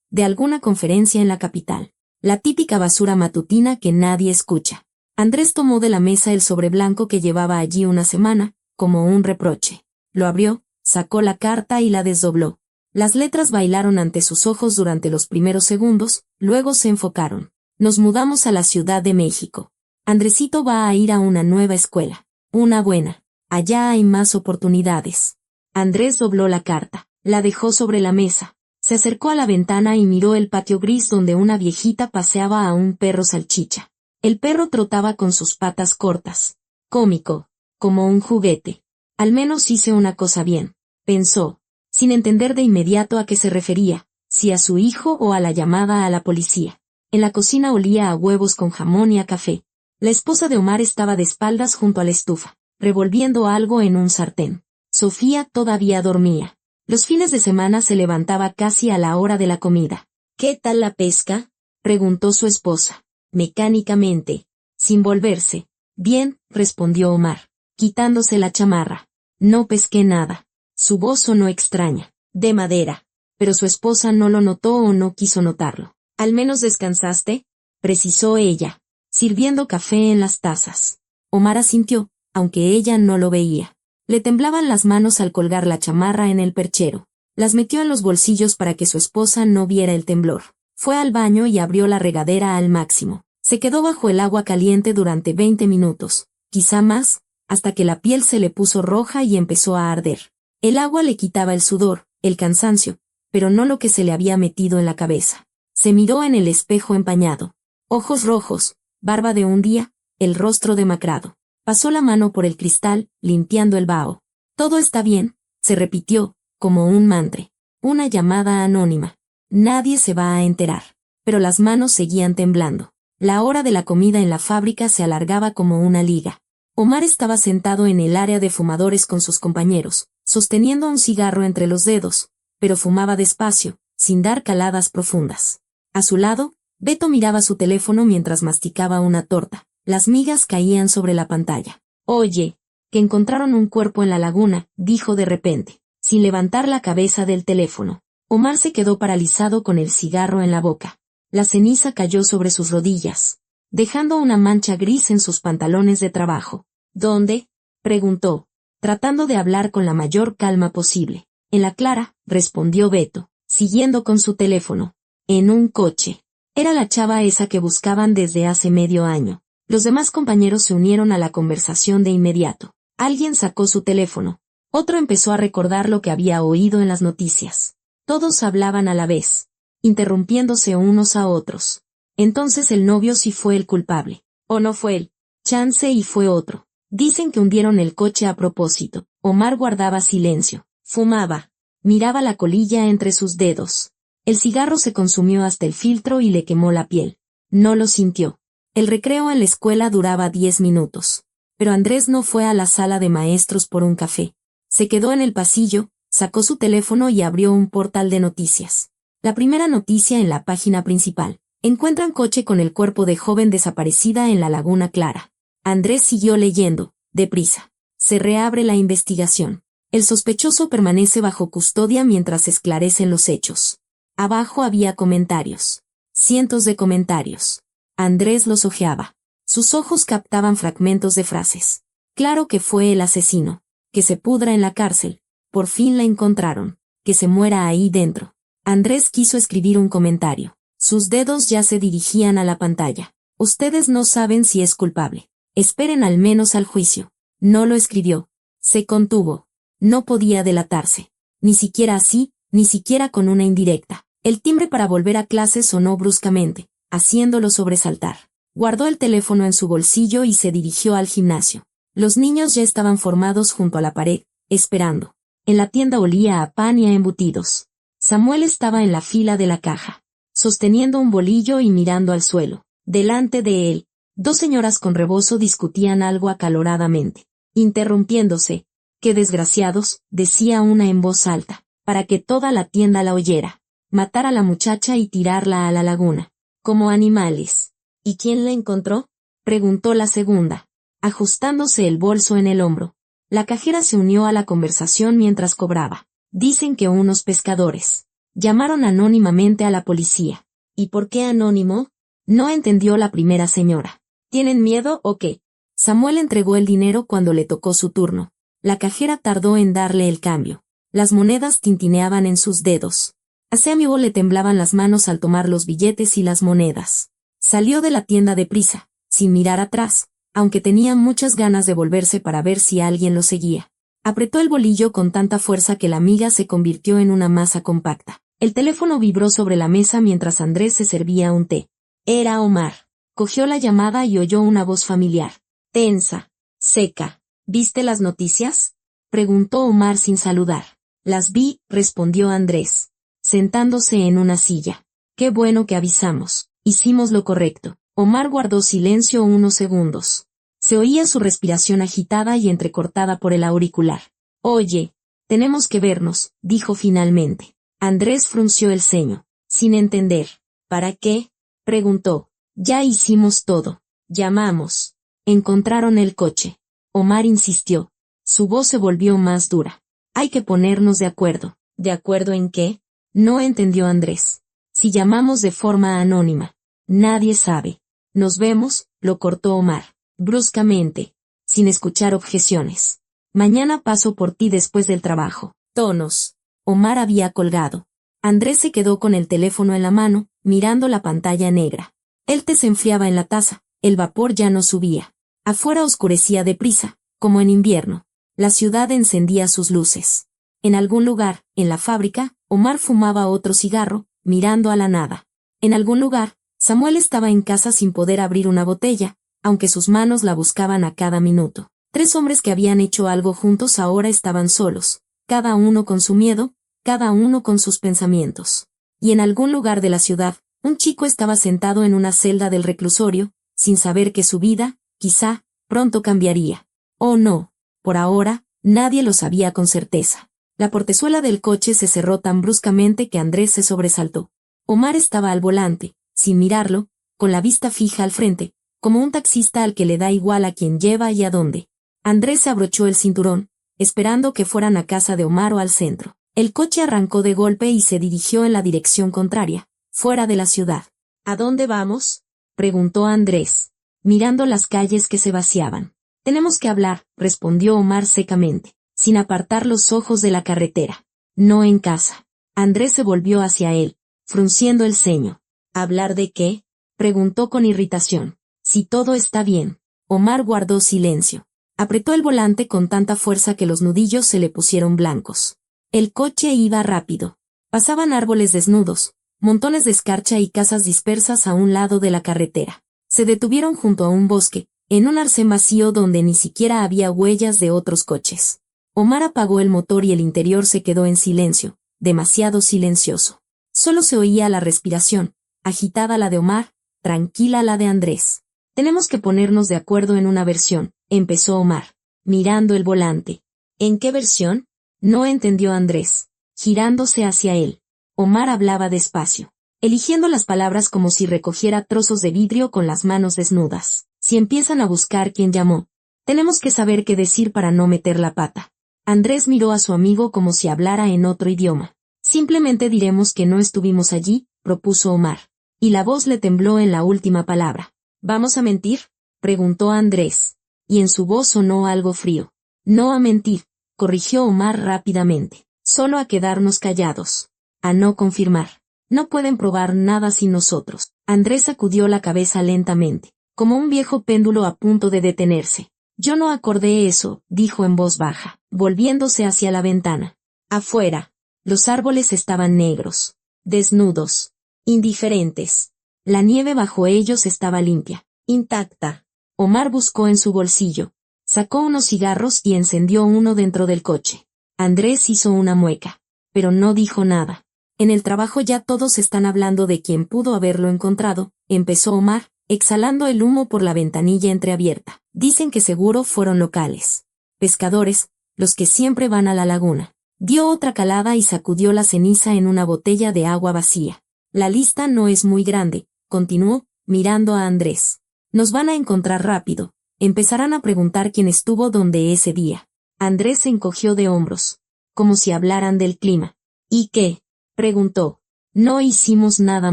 de alguna conferencia en la capital. La típica basura matutina que nadie escucha. Andrés tomó de la mesa el sobre blanco que llevaba allí una semana, como un reproche. Lo abrió, sacó la carta y la desdobló. Las letras bailaron ante sus ojos durante los primeros segundos, luego se enfocaron. Nos mudamos a la Ciudad de México. Andresito va a ir a una nueva escuela. Una buena. Allá hay más oportunidades. Andrés dobló la carta, la dejó sobre la mesa. Se acercó a la ventana y miró el patio gris donde una viejita paseaba a un perro salchicha. El perro trotaba con sus patas cortas. Cómico, como un juguete. Al menos hice una cosa bien, pensó, sin entender de inmediato a qué se refería, si a su hijo o a la llamada a la policía. En la cocina olía a huevos con jamón y a café. La esposa de Omar estaba de espaldas junto a la estufa, revolviendo algo en un sartén. Sofía todavía dormía. Los fines de semana se levantaba casi a la hora de la comida. ¿Qué tal la pesca?, preguntó su esposa, mecánicamente, sin volverse. Bien, respondió Omar, quitándose la chamarra. No pesqué nada. Su voz sonó extraña, de madera, pero su esposa no lo notó o no quiso notarlo. ¿Al menos descansaste?, precisó ella, sirviendo café en las tazas. Omar asintió, aunque ella no lo veía. Le temblaban las manos al colgar la chamarra en el perchero. Las metió en los bolsillos para que su esposa no viera el temblor. Fue al baño y abrió la regadera al máximo. Se quedó bajo el agua caliente durante 20 minutos, quizá más, hasta que la piel se le puso roja y empezó a arder. El agua le quitaba el sudor, el cansancio, pero no lo que se le había metido en la cabeza. Se miró en el espejo empañado. Ojos rojos, barba de un día, el rostro demacrado. Pasó la mano por el cristal, limpiando el vaho. Todo está bien, se repitió, como un mantra. Una llamada anónima. Nadie se va a enterar. Pero las manos seguían temblando. La hora de la comida en la fábrica se alargaba como una liga. Omar estaba sentado en el área de fumadores con sus compañeros, sosteniendo un cigarro entre los dedos, pero fumaba despacio, sin dar caladas profundas. A su lado, Beto miraba su teléfono mientras masticaba una torta. Las migas caían sobre la pantalla. Oye, que encontraron un cuerpo en la laguna, dijo de repente, sin levantar la cabeza del teléfono. Omar se quedó paralizado con el cigarro en la boca. La ceniza cayó sobre sus rodillas, dejando una mancha gris en sus pantalones de trabajo. ¿Dónde?, preguntó, tratando de hablar con la mayor calma posible. En la Clara, respondió Beto, siguiendo con su teléfono. En un coche. Era la chava esa que buscaban desde hace medio año. Los demás compañeros se unieron a la conversación de inmediato. Alguien sacó su teléfono. Otro empezó a recordar lo que había oído en las noticias. Todos hablaban a la vez, interrumpiéndose unos a otros. Entonces el novio sí fue el culpable. ¿O no fue él? Chance y fue otro. Dicen que hundieron el coche a propósito. Omar guardaba silencio. Fumaba. Miraba la colilla entre sus dedos. El cigarro se consumió hasta el filtro y le quemó la piel. No lo sintió. El recreo en la escuela duraba 10 minutos. Pero Andrés no fue a la sala de maestros por un café. Se quedó en el pasillo, sacó su teléfono y abrió un portal de noticias. La primera noticia en la página principal. Encuentran coche con el cuerpo de joven desaparecida en la Laguna Clara. Andrés siguió leyendo, deprisa. Se reabre la investigación. El sospechoso permanece bajo custodia mientras se esclarecen los hechos. Abajo había comentarios. Cientos de comentarios. Andrés los hojeaba. Sus ojos captaban fragmentos de frases. Claro que fue el asesino. Que se pudra en la cárcel. Por fin la encontraron. Que se muera ahí dentro. Andrés quiso escribir un comentario. Sus dedos ya se dirigían a la pantalla. Ustedes no saben si es culpable. Esperen al menos al juicio. No lo escribió. Se contuvo. No podía delatarse. Ni siquiera así, ni siquiera con una indirecta. El timbre para volver a clase sonó bruscamente, haciéndolo sobresaltar. Guardó el teléfono en su bolsillo y se dirigió al gimnasio. Los niños ya estaban formados junto a la pared, esperando. En la tienda olía a pan y a embutidos. Samuel estaba en la fila de la caja, sosteniendo un bolillo y mirando al suelo. Delante de él, dos señoras con rebozo discutían algo acaloradamente. Interrumpiéndose, «¡Qué desgraciados!», decía una en voz alta, para que toda la tienda la oyera. «Matar a la muchacha y tirarla a la laguna. Como animales». «¿Y quién la encontró?», preguntó la segunda, ajustándose el bolso en el hombro. La cajera se unió a la conversación mientras cobraba. «Dicen que unos pescadores llamaron anónimamente a la policía». «¿Y por qué anónimo?», no entendió la primera señora. «¿Tienen miedo o qué?». Samuel entregó el dinero cuando le tocó su turno. La cajera tardó en darle el cambio. Las monedas tintineaban en sus dedos. A su amigo le temblaban las manos al tomar los billetes y las monedas. Salió de la tienda deprisa, sin mirar atrás, aunque tenía muchas ganas de volverse para ver si alguien lo seguía. Apretó el bolillo con tanta fuerza que la miga se convirtió en una masa compacta. El teléfono vibró sobre la mesa mientras Andrés se servía un té. Era Omar. Cogió la llamada y oyó una voz familiar. Tensa, seca. «¿Viste las noticias?», preguntó Omar sin saludar. «Las vi», respondió Andrés, sentándose en una silla. «Qué bueno que avisamos. Hicimos lo correcto». Omar guardó silencio unos segundos. Se oía su respiración agitada y entrecortada por el auricular. «Oye, tenemos que vernos», dijo finalmente. Andrés frunció el ceño, sin entender. «¿Para qué?», preguntó. «Ya hicimos todo. Llamamos. Encontraron el coche». Omar insistió. Su voz se volvió más dura. «Hay que ponernos de acuerdo». «¿De acuerdo en qué?», no entendió Andrés. «Si llamamos de forma anónima. Nadie sabe». «Nos vemos», lo cortó Omar, bruscamente, sin escuchar objeciones. «Mañana paso por ti después del trabajo». Tonos. Omar había colgado. Andrés se quedó con el teléfono en la mano, mirando la pantalla negra. El té se enfriaba en la taza, el vapor ya no subía. Afuera oscurecía deprisa, como en invierno. La ciudad encendía sus luces. En algún lugar, en la fábrica, Omar fumaba otro cigarro, mirando a la nada. En algún lugar, Samuel estaba en casa sin poder abrir una botella, aunque sus manos la buscaban a cada minuto. Tres hombres que habían hecho algo juntos ahora estaban solos, cada uno con su miedo, cada uno con sus pensamientos. Y en algún lugar de la ciudad, un chico estaba sentado en una celda del reclusorio, sin saber que su vida, quizá, pronto cambiaría. Oh no, por ahora, nadie lo sabía con certeza. La portezuela del coche se cerró tan bruscamente que Andrés se sobresaltó. Omar estaba al volante, sin mirarlo, con la vista fija al frente, como un taxista al que le da igual a quién lleva y a dónde. Andrés se abrochó el cinturón, esperando que fueran a casa de Omar o al centro. El coche arrancó de golpe y se dirigió en la dirección contraria, fuera de la ciudad. «¿A dónde vamos?», preguntó Andrés, mirando las calles que se vaciaban. «Tenemos que hablar», respondió Omar secamente, sin apartar los ojos de la carretera. «No en casa». Andrés se volvió hacia él, frunciendo el ceño. «¿Hablar de qué?», preguntó con irritación. «Si todo está bien». Omar guardó silencio. Apretó el volante con tanta fuerza que los nudillos se le pusieron blancos. El coche iba rápido. Pasaban árboles desnudos, montones de escarcha y casas dispersas a un lado de la carretera. Se detuvieron junto a un bosque, en un arcén vacío donde ni siquiera había huellas de otros coches. Omar apagó el motor y el interior se quedó en silencio, demasiado silencioso. Solo se oía la respiración, agitada la de Omar, tranquila la de Andrés. «Tenemos que ponernos de acuerdo en una versión», empezó Omar, mirando el volante. «¿En qué versión?», no entendió Andrés, girándose hacia él. Omar hablaba despacio, eligiendo las palabras como si recogiera trozos de vidrio con las manos desnudas. «Si empiezan a buscar quién llamó, tenemos que saber qué decir para no meter la pata». Andrés miró a su amigo como si hablara en otro idioma. «Simplemente diremos que no estuvimos allí», propuso Omar, y la voz le tembló en la última palabra. «¿Vamos a mentir?», preguntó Andrés, y en su voz sonó algo frío. «No a mentir», corrigió Omar rápidamente. «Solo a quedarnos callados. A no confirmar». No pueden probar nada sin nosotros. Andrés sacudió la cabeza lentamente, como un viejo péndulo a punto de detenerse. Yo no acordé eso, dijo en voz baja, volviéndose hacia la ventana. Afuera, los árboles estaban negros, desnudos, indiferentes. La nieve bajo ellos estaba limpia, intacta. Omar buscó en su bolsillo, sacó unos cigarros y encendió uno dentro del coche. Andrés hizo una mueca, pero no dijo nada. En el trabajo ya todos están hablando de quién pudo haberlo encontrado, empezó Omar, exhalando el humo por la ventanilla entreabierta. Dicen que seguro fueron locales. Pescadores, los que siempre van a la laguna. Dio otra calada y sacudió la ceniza en una botella de agua vacía. La lista no es muy grande, continuó, mirando a Andrés. Nos van a encontrar rápido. Empezarán a preguntar quién estuvo donde ese día. Andrés se encogió de hombros, como si hablaran del clima. ¿Y qué?, preguntó. No hicimos nada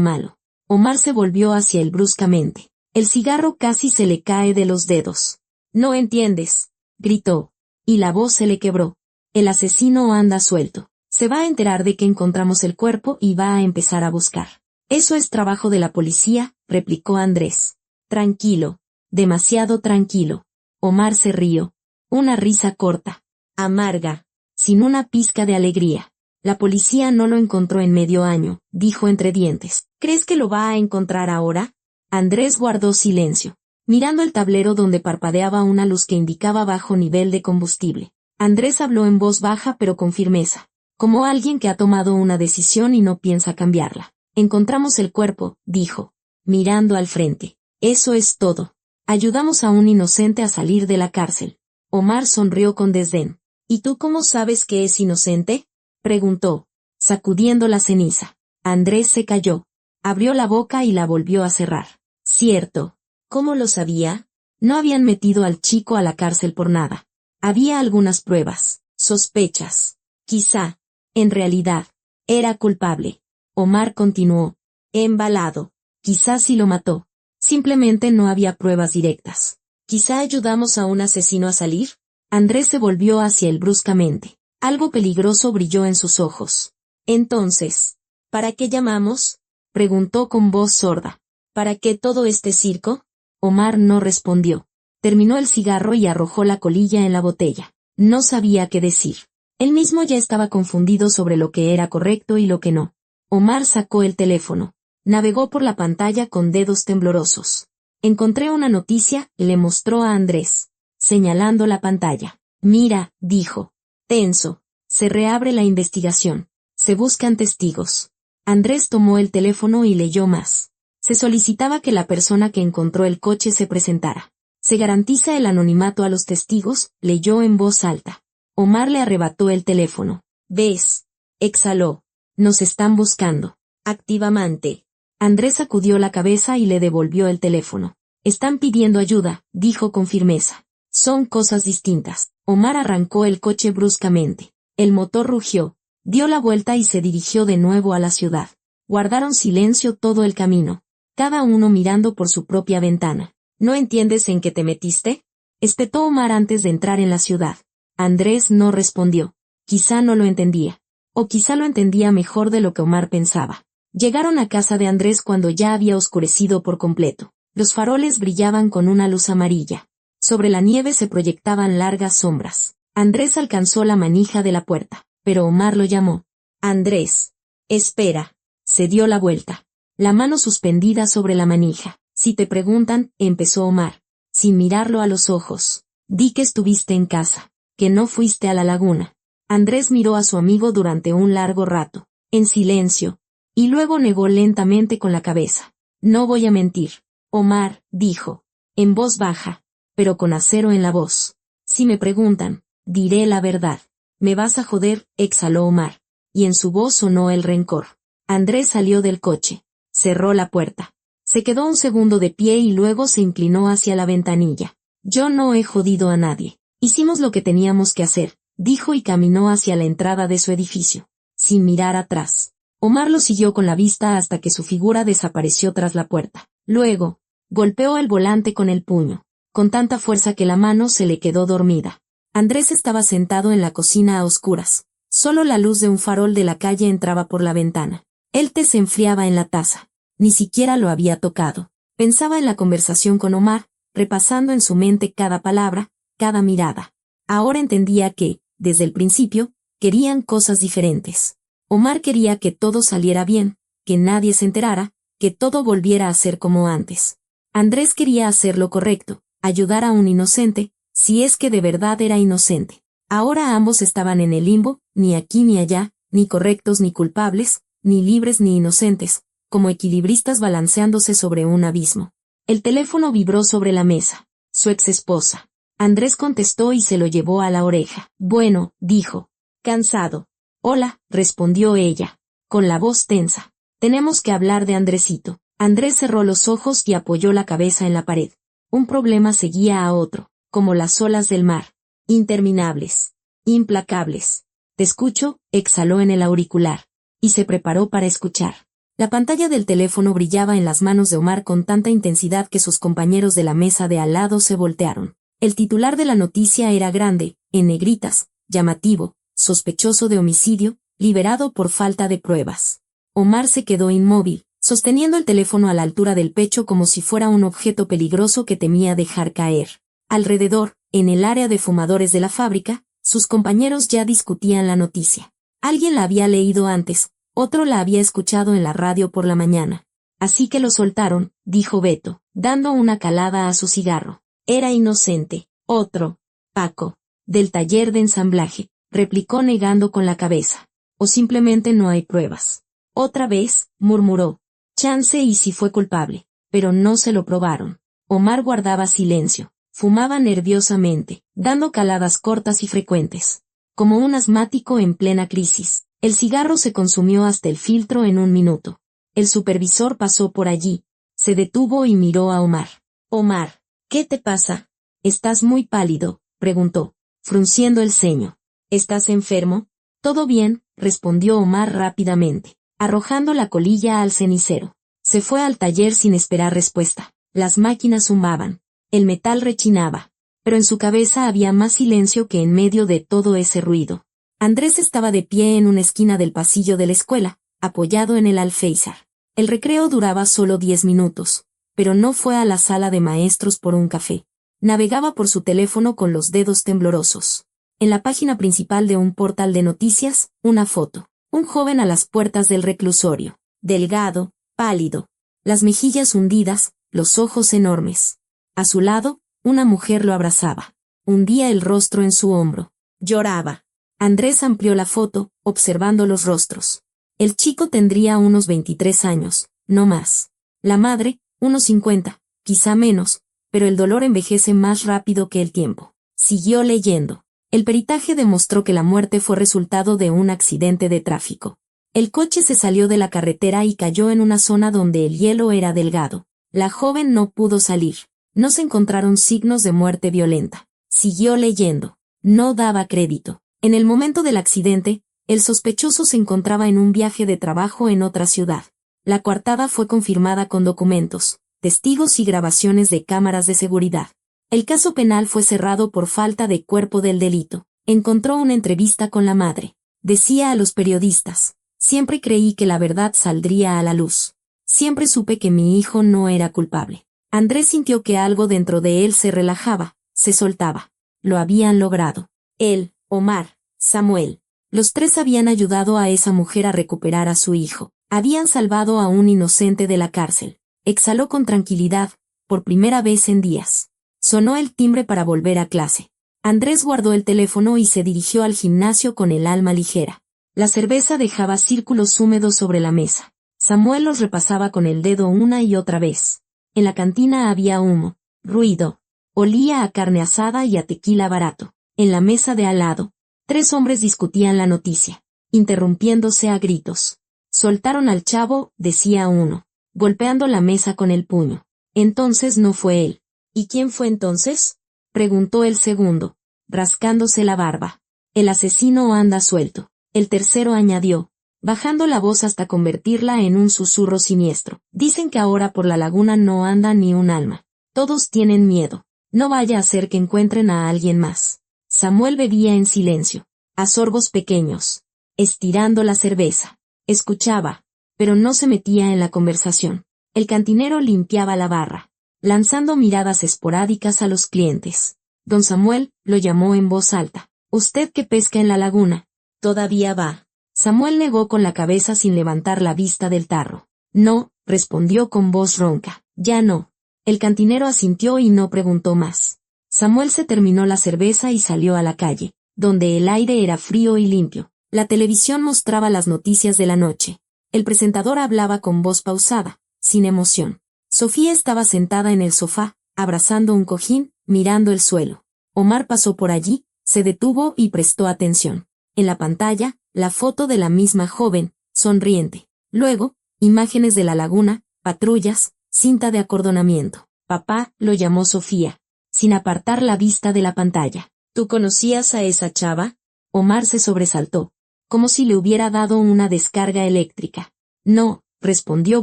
malo. Omar se volvió hacia él bruscamente. El cigarro casi se le cae de los dedos. No entiendes, gritó, y la voz se le quebró. El asesino anda suelto. Se va a enterar de que encontramos el cuerpo y va a empezar a buscar. Eso es trabajo de la policía, replicó Andrés. Tranquilo, demasiado tranquilo. Omar se rió. Una risa corta, amarga, sin una pizca de alegría. La policía no lo encontró en medio año, dijo entre dientes. ¿Crees que lo va a encontrar ahora? Andrés guardó silencio, mirando el tablero donde parpadeaba una luz que indicaba bajo nivel de combustible. Andrés habló en voz baja pero con firmeza, como alguien que ha tomado una decisión y no piensa cambiarla. Encontramos el cuerpo, dijo, mirando al frente. Eso es todo. Ayudamos a un inocente a salir de la cárcel. Omar sonrió con desdén. ¿Y tú cómo sabes que es inocente?, preguntó, sacudiendo la ceniza. Andrés se calló, abrió la boca y la volvió a cerrar. Cierto. ¿Cómo lo sabía? No habían metido al chico a la cárcel por nada. Había algunas pruebas, sospechas. Quizá, en realidad, era culpable. Omar continuó, embalado. Quizá sí lo mató. Simplemente no había pruebas directas. Quizá ayudamos a un asesino a salir. Andrés se volvió hacia él bruscamente. Algo peligroso brilló en sus ojos. Entonces, ¿para qué llamamos?, preguntó con voz sorda. ¿Para qué todo este circo? Omar no respondió. Terminó el cigarro y arrojó la colilla en la botella. No sabía qué decir. Él mismo ya estaba confundido sobre lo que era correcto y lo que no. Omar sacó el teléfono. Navegó por la pantalla con dedos temblorosos. Encontré una noticia, le mostró a Andrés, señalando la pantalla. Mira, dijo. Tenso. Se reabre la investigación. Se buscan testigos. Andrés tomó el teléfono y leyó más. Se solicitaba que la persona que encontró el coche se presentara. Se garantiza el anonimato a los testigos, leyó en voz alta. Omar le arrebató el teléfono. ¿Ves? Exhaló. Nos están buscando. Activamente. Andrés sacudió la cabeza y le devolvió el teléfono. Están pidiendo ayuda, dijo con firmeza. Son cosas distintas. Omar arrancó el coche bruscamente. El motor rugió, dio la vuelta y se dirigió de nuevo a la ciudad. Guardaron silencio todo el camino, cada uno mirando por su propia ventana. ¿No entiendes en qué te metiste?, espetó Omar antes de entrar en la ciudad. Andrés no respondió. Quizá no lo entendía. O quizá lo entendía mejor de lo que Omar pensaba. Llegaron a casa de Andrés cuando ya había oscurecido por completo. Los faroles brillaban con una luz amarilla. Sobre la nieve se proyectaban largas sombras. Andrés alcanzó la manija de la puerta, pero Omar lo llamó. Andrés. Espera. Se dio la vuelta. La mano suspendida sobre la manija. Si te preguntan, empezó Omar, sin mirarlo a los ojos. Di que estuviste en casa, que no fuiste a la laguna. Andrés miró a su amigo durante un largo rato, en silencio, y luego negó lentamente con la cabeza. No voy a mentir. Omar, dijo, en voz baja, pero con acero en la voz. Si me preguntan, diré la verdad. Me vas a joder, exhaló Omar, y en su voz sonó el rencor. Andrés salió del coche, cerró la puerta. Se quedó un segundo de pie y luego se inclinó hacia la ventanilla. Yo no he jodido a nadie. Hicimos lo que teníamos que hacer, dijo y caminó hacia la entrada de su edificio, sin mirar atrás. Omar lo siguió con la vista hasta que su figura desapareció tras la puerta. Luego, golpeó el volante con el puño, con tanta fuerza que la mano se le quedó dormida. Andrés estaba sentado en la cocina a oscuras. Solo la luz de un farol de la calle entraba por la ventana. El té se enfriaba en la taza. Ni siquiera lo había tocado. Pensaba en la conversación con Omar, repasando en su mente cada palabra, cada mirada. Ahora entendía que, desde el principio, querían cosas diferentes. Omar quería que todo saliera bien, que nadie se enterara, que todo volviera a ser como antes. Andrés quería hacer lo correcto, ayudar a un inocente, si es que de verdad era inocente. Ahora ambos estaban en el limbo, ni aquí ni allá, ni correctos ni culpables, ni libres ni inocentes, como equilibristas balanceándose sobre un abismo. El teléfono vibró sobre la mesa. Su ex esposa. Andrés contestó y se lo llevó a la oreja. Bueno, dijo. Cansado. Hola, respondió ella, con la voz tensa. Tenemos que hablar de Andresito. Andrés cerró los ojos y apoyó la cabeza en la pared. Un problema seguía a otro, como las olas del mar. Interminables. Implacables. Te escucho, exhaló en el auricular. Y se preparó para escuchar. La pantalla del teléfono brillaba en las manos de Omar con tanta intensidad que sus compañeros de la mesa de al lado se voltearon. El titular de la noticia era grande, en negritas, llamativo, sospechoso de homicidio, liberado por falta de pruebas. Omar se quedó inmóvil, sosteniendo el teléfono a la altura del pecho como si fuera un objeto peligroso que temía dejar caer. Alrededor, en el área de fumadores de la fábrica, sus compañeros ya discutían la noticia. Alguien la había leído antes, otro la había escuchado en la radio por la mañana. Así que lo soltaron, dijo Beto, dando una calada a su cigarro. Era inocente. Otro. Paco. Del taller de ensamblaje, replicó negando con la cabeza. O simplemente no hay pruebas. Otra vez, murmuró. Chance y si fue culpable. Pero no se lo probaron. Omar guardaba silencio. Fumaba nerviosamente, dando caladas cortas y frecuentes. Como un asmático en plena crisis. El cigarro se consumió hasta el filtro en 1 minuto. El supervisor pasó por allí. Se detuvo y miró a Omar. Omar, ¿qué te pasa? ¿Estás muy pálido?, preguntó, frunciendo el ceño. ¿Estás enfermo? Todo bien, respondió Omar rápidamente, arrojando la colilla al cenicero. Se fue al taller sin esperar respuesta. Las máquinas zumbaban. El metal rechinaba. Pero en su cabeza había más silencio que en medio de todo ese ruido. Andrés estaba de pie en una esquina del pasillo de la escuela, apoyado en el alféizar. El recreo duraba solo 10 minutos, pero no fue a la sala de maestros por un café. Navegaba por su teléfono con los dedos temblorosos. En la página principal de un portal de noticias, una foto. Un joven a las puertas del reclusorio. Delgado, pálido. Las mejillas hundidas, los ojos enormes. A su lado, una mujer lo abrazaba. Hundía el rostro en su hombro. Lloraba. Andrés amplió la foto, observando los rostros. El chico tendría unos 23 años, no más. La madre, unos 50, quizá menos, pero el dolor envejece más rápido que el tiempo. Siguió leyendo. El peritaje demostró que la muerte fue resultado de un accidente de tráfico. El coche se salió de la carretera y cayó en una zona donde el hielo era delgado. La joven no pudo salir. No se encontraron signos de muerte violenta. Siguió leyendo. No daba crédito. En el momento del accidente, el sospechoso se encontraba en un viaje de trabajo en otra ciudad. La coartada fue confirmada con documentos, testigos y grabaciones de cámaras de seguridad. El caso penal fue cerrado por falta de cuerpo del delito. Encontró una entrevista con la madre. Decía a los periodistas: siempre creí que la verdad saldría a la luz. Siempre supe que mi hijo no era culpable. Andrés sintió que algo dentro de él se relajaba, se soltaba. Lo habían logrado. Él, Omar, Samuel. Los tres habían ayudado a esa mujer a recuperar a su hijo. Habían salvado a un inocente de la cárcel. Exhaló con tranquilidad, por primera vez en días. Sonó el timbre para volver a clase. Andrés guardó el teléfono y se dirigió al gimnasio con el alma ligera. La cerveza dejaba círculos húmedos sobre la mesa. Samuel los repasaba con el dedo una y otra vez. En la cantina había humo, ruido. Olía a carne asada y a tequila barato. En la mesa de al lado, 3 hombres discutían la noticia, interrumpiéndose a gritos. Soltaron al chavo, decía uno, golpeando la mesa con el puño. Entonces no fue él. ¿Y quién fue entonces?, preguntó el segundo, rascándose la barba. El asesino anda suelto. El tercero añadió, bajando la voz hasta convertirla en un susurro siniestro. Dicen que ahora por la laguna no anda ni un alma. Todos tienen miedo. No vaya a ser que encuentren a alguien más. Samuel bebía en silencio, a sorbos pequeños, estirando la cerveza. Escuchaba. pero no se metía en la conversación. El cantinero limpiaba la barra, lanzando miradas esporádicas a los clientes. Don Samuel lo llamó en voz alta. «Usted que pesca en la laguna, ¿todavía va?» Samuel negó con la cabeza sin levantar la vista del tarro. «No», respondió con voz ronca. «Ya no». El cantinero asintió y no preguntó más. Samuel se terminó la cerveza y salió a la calle, donde el aire era frío y limpio. La televisión mostraba las noticias de la noche. El presentador hablaba con voz pausada, sin emoción. Sofía estaba sentada en el sofá, abrazando un cojín, mirando el suelo. Omar pasó por allí, se detuvo y prestó atención. En la pantalla, la foto de la misma joven, sonriente. Luego, imágenes de la laguna, patrullas, cinta de acordonamiento. «Papá», lo llamó Sofía, sin apartar la vista de la pantalla. «¿Tú conocías a esa chava?» Omar se sobresaltó, como si le hubiera dado una descarga eléctrica. «No», respondió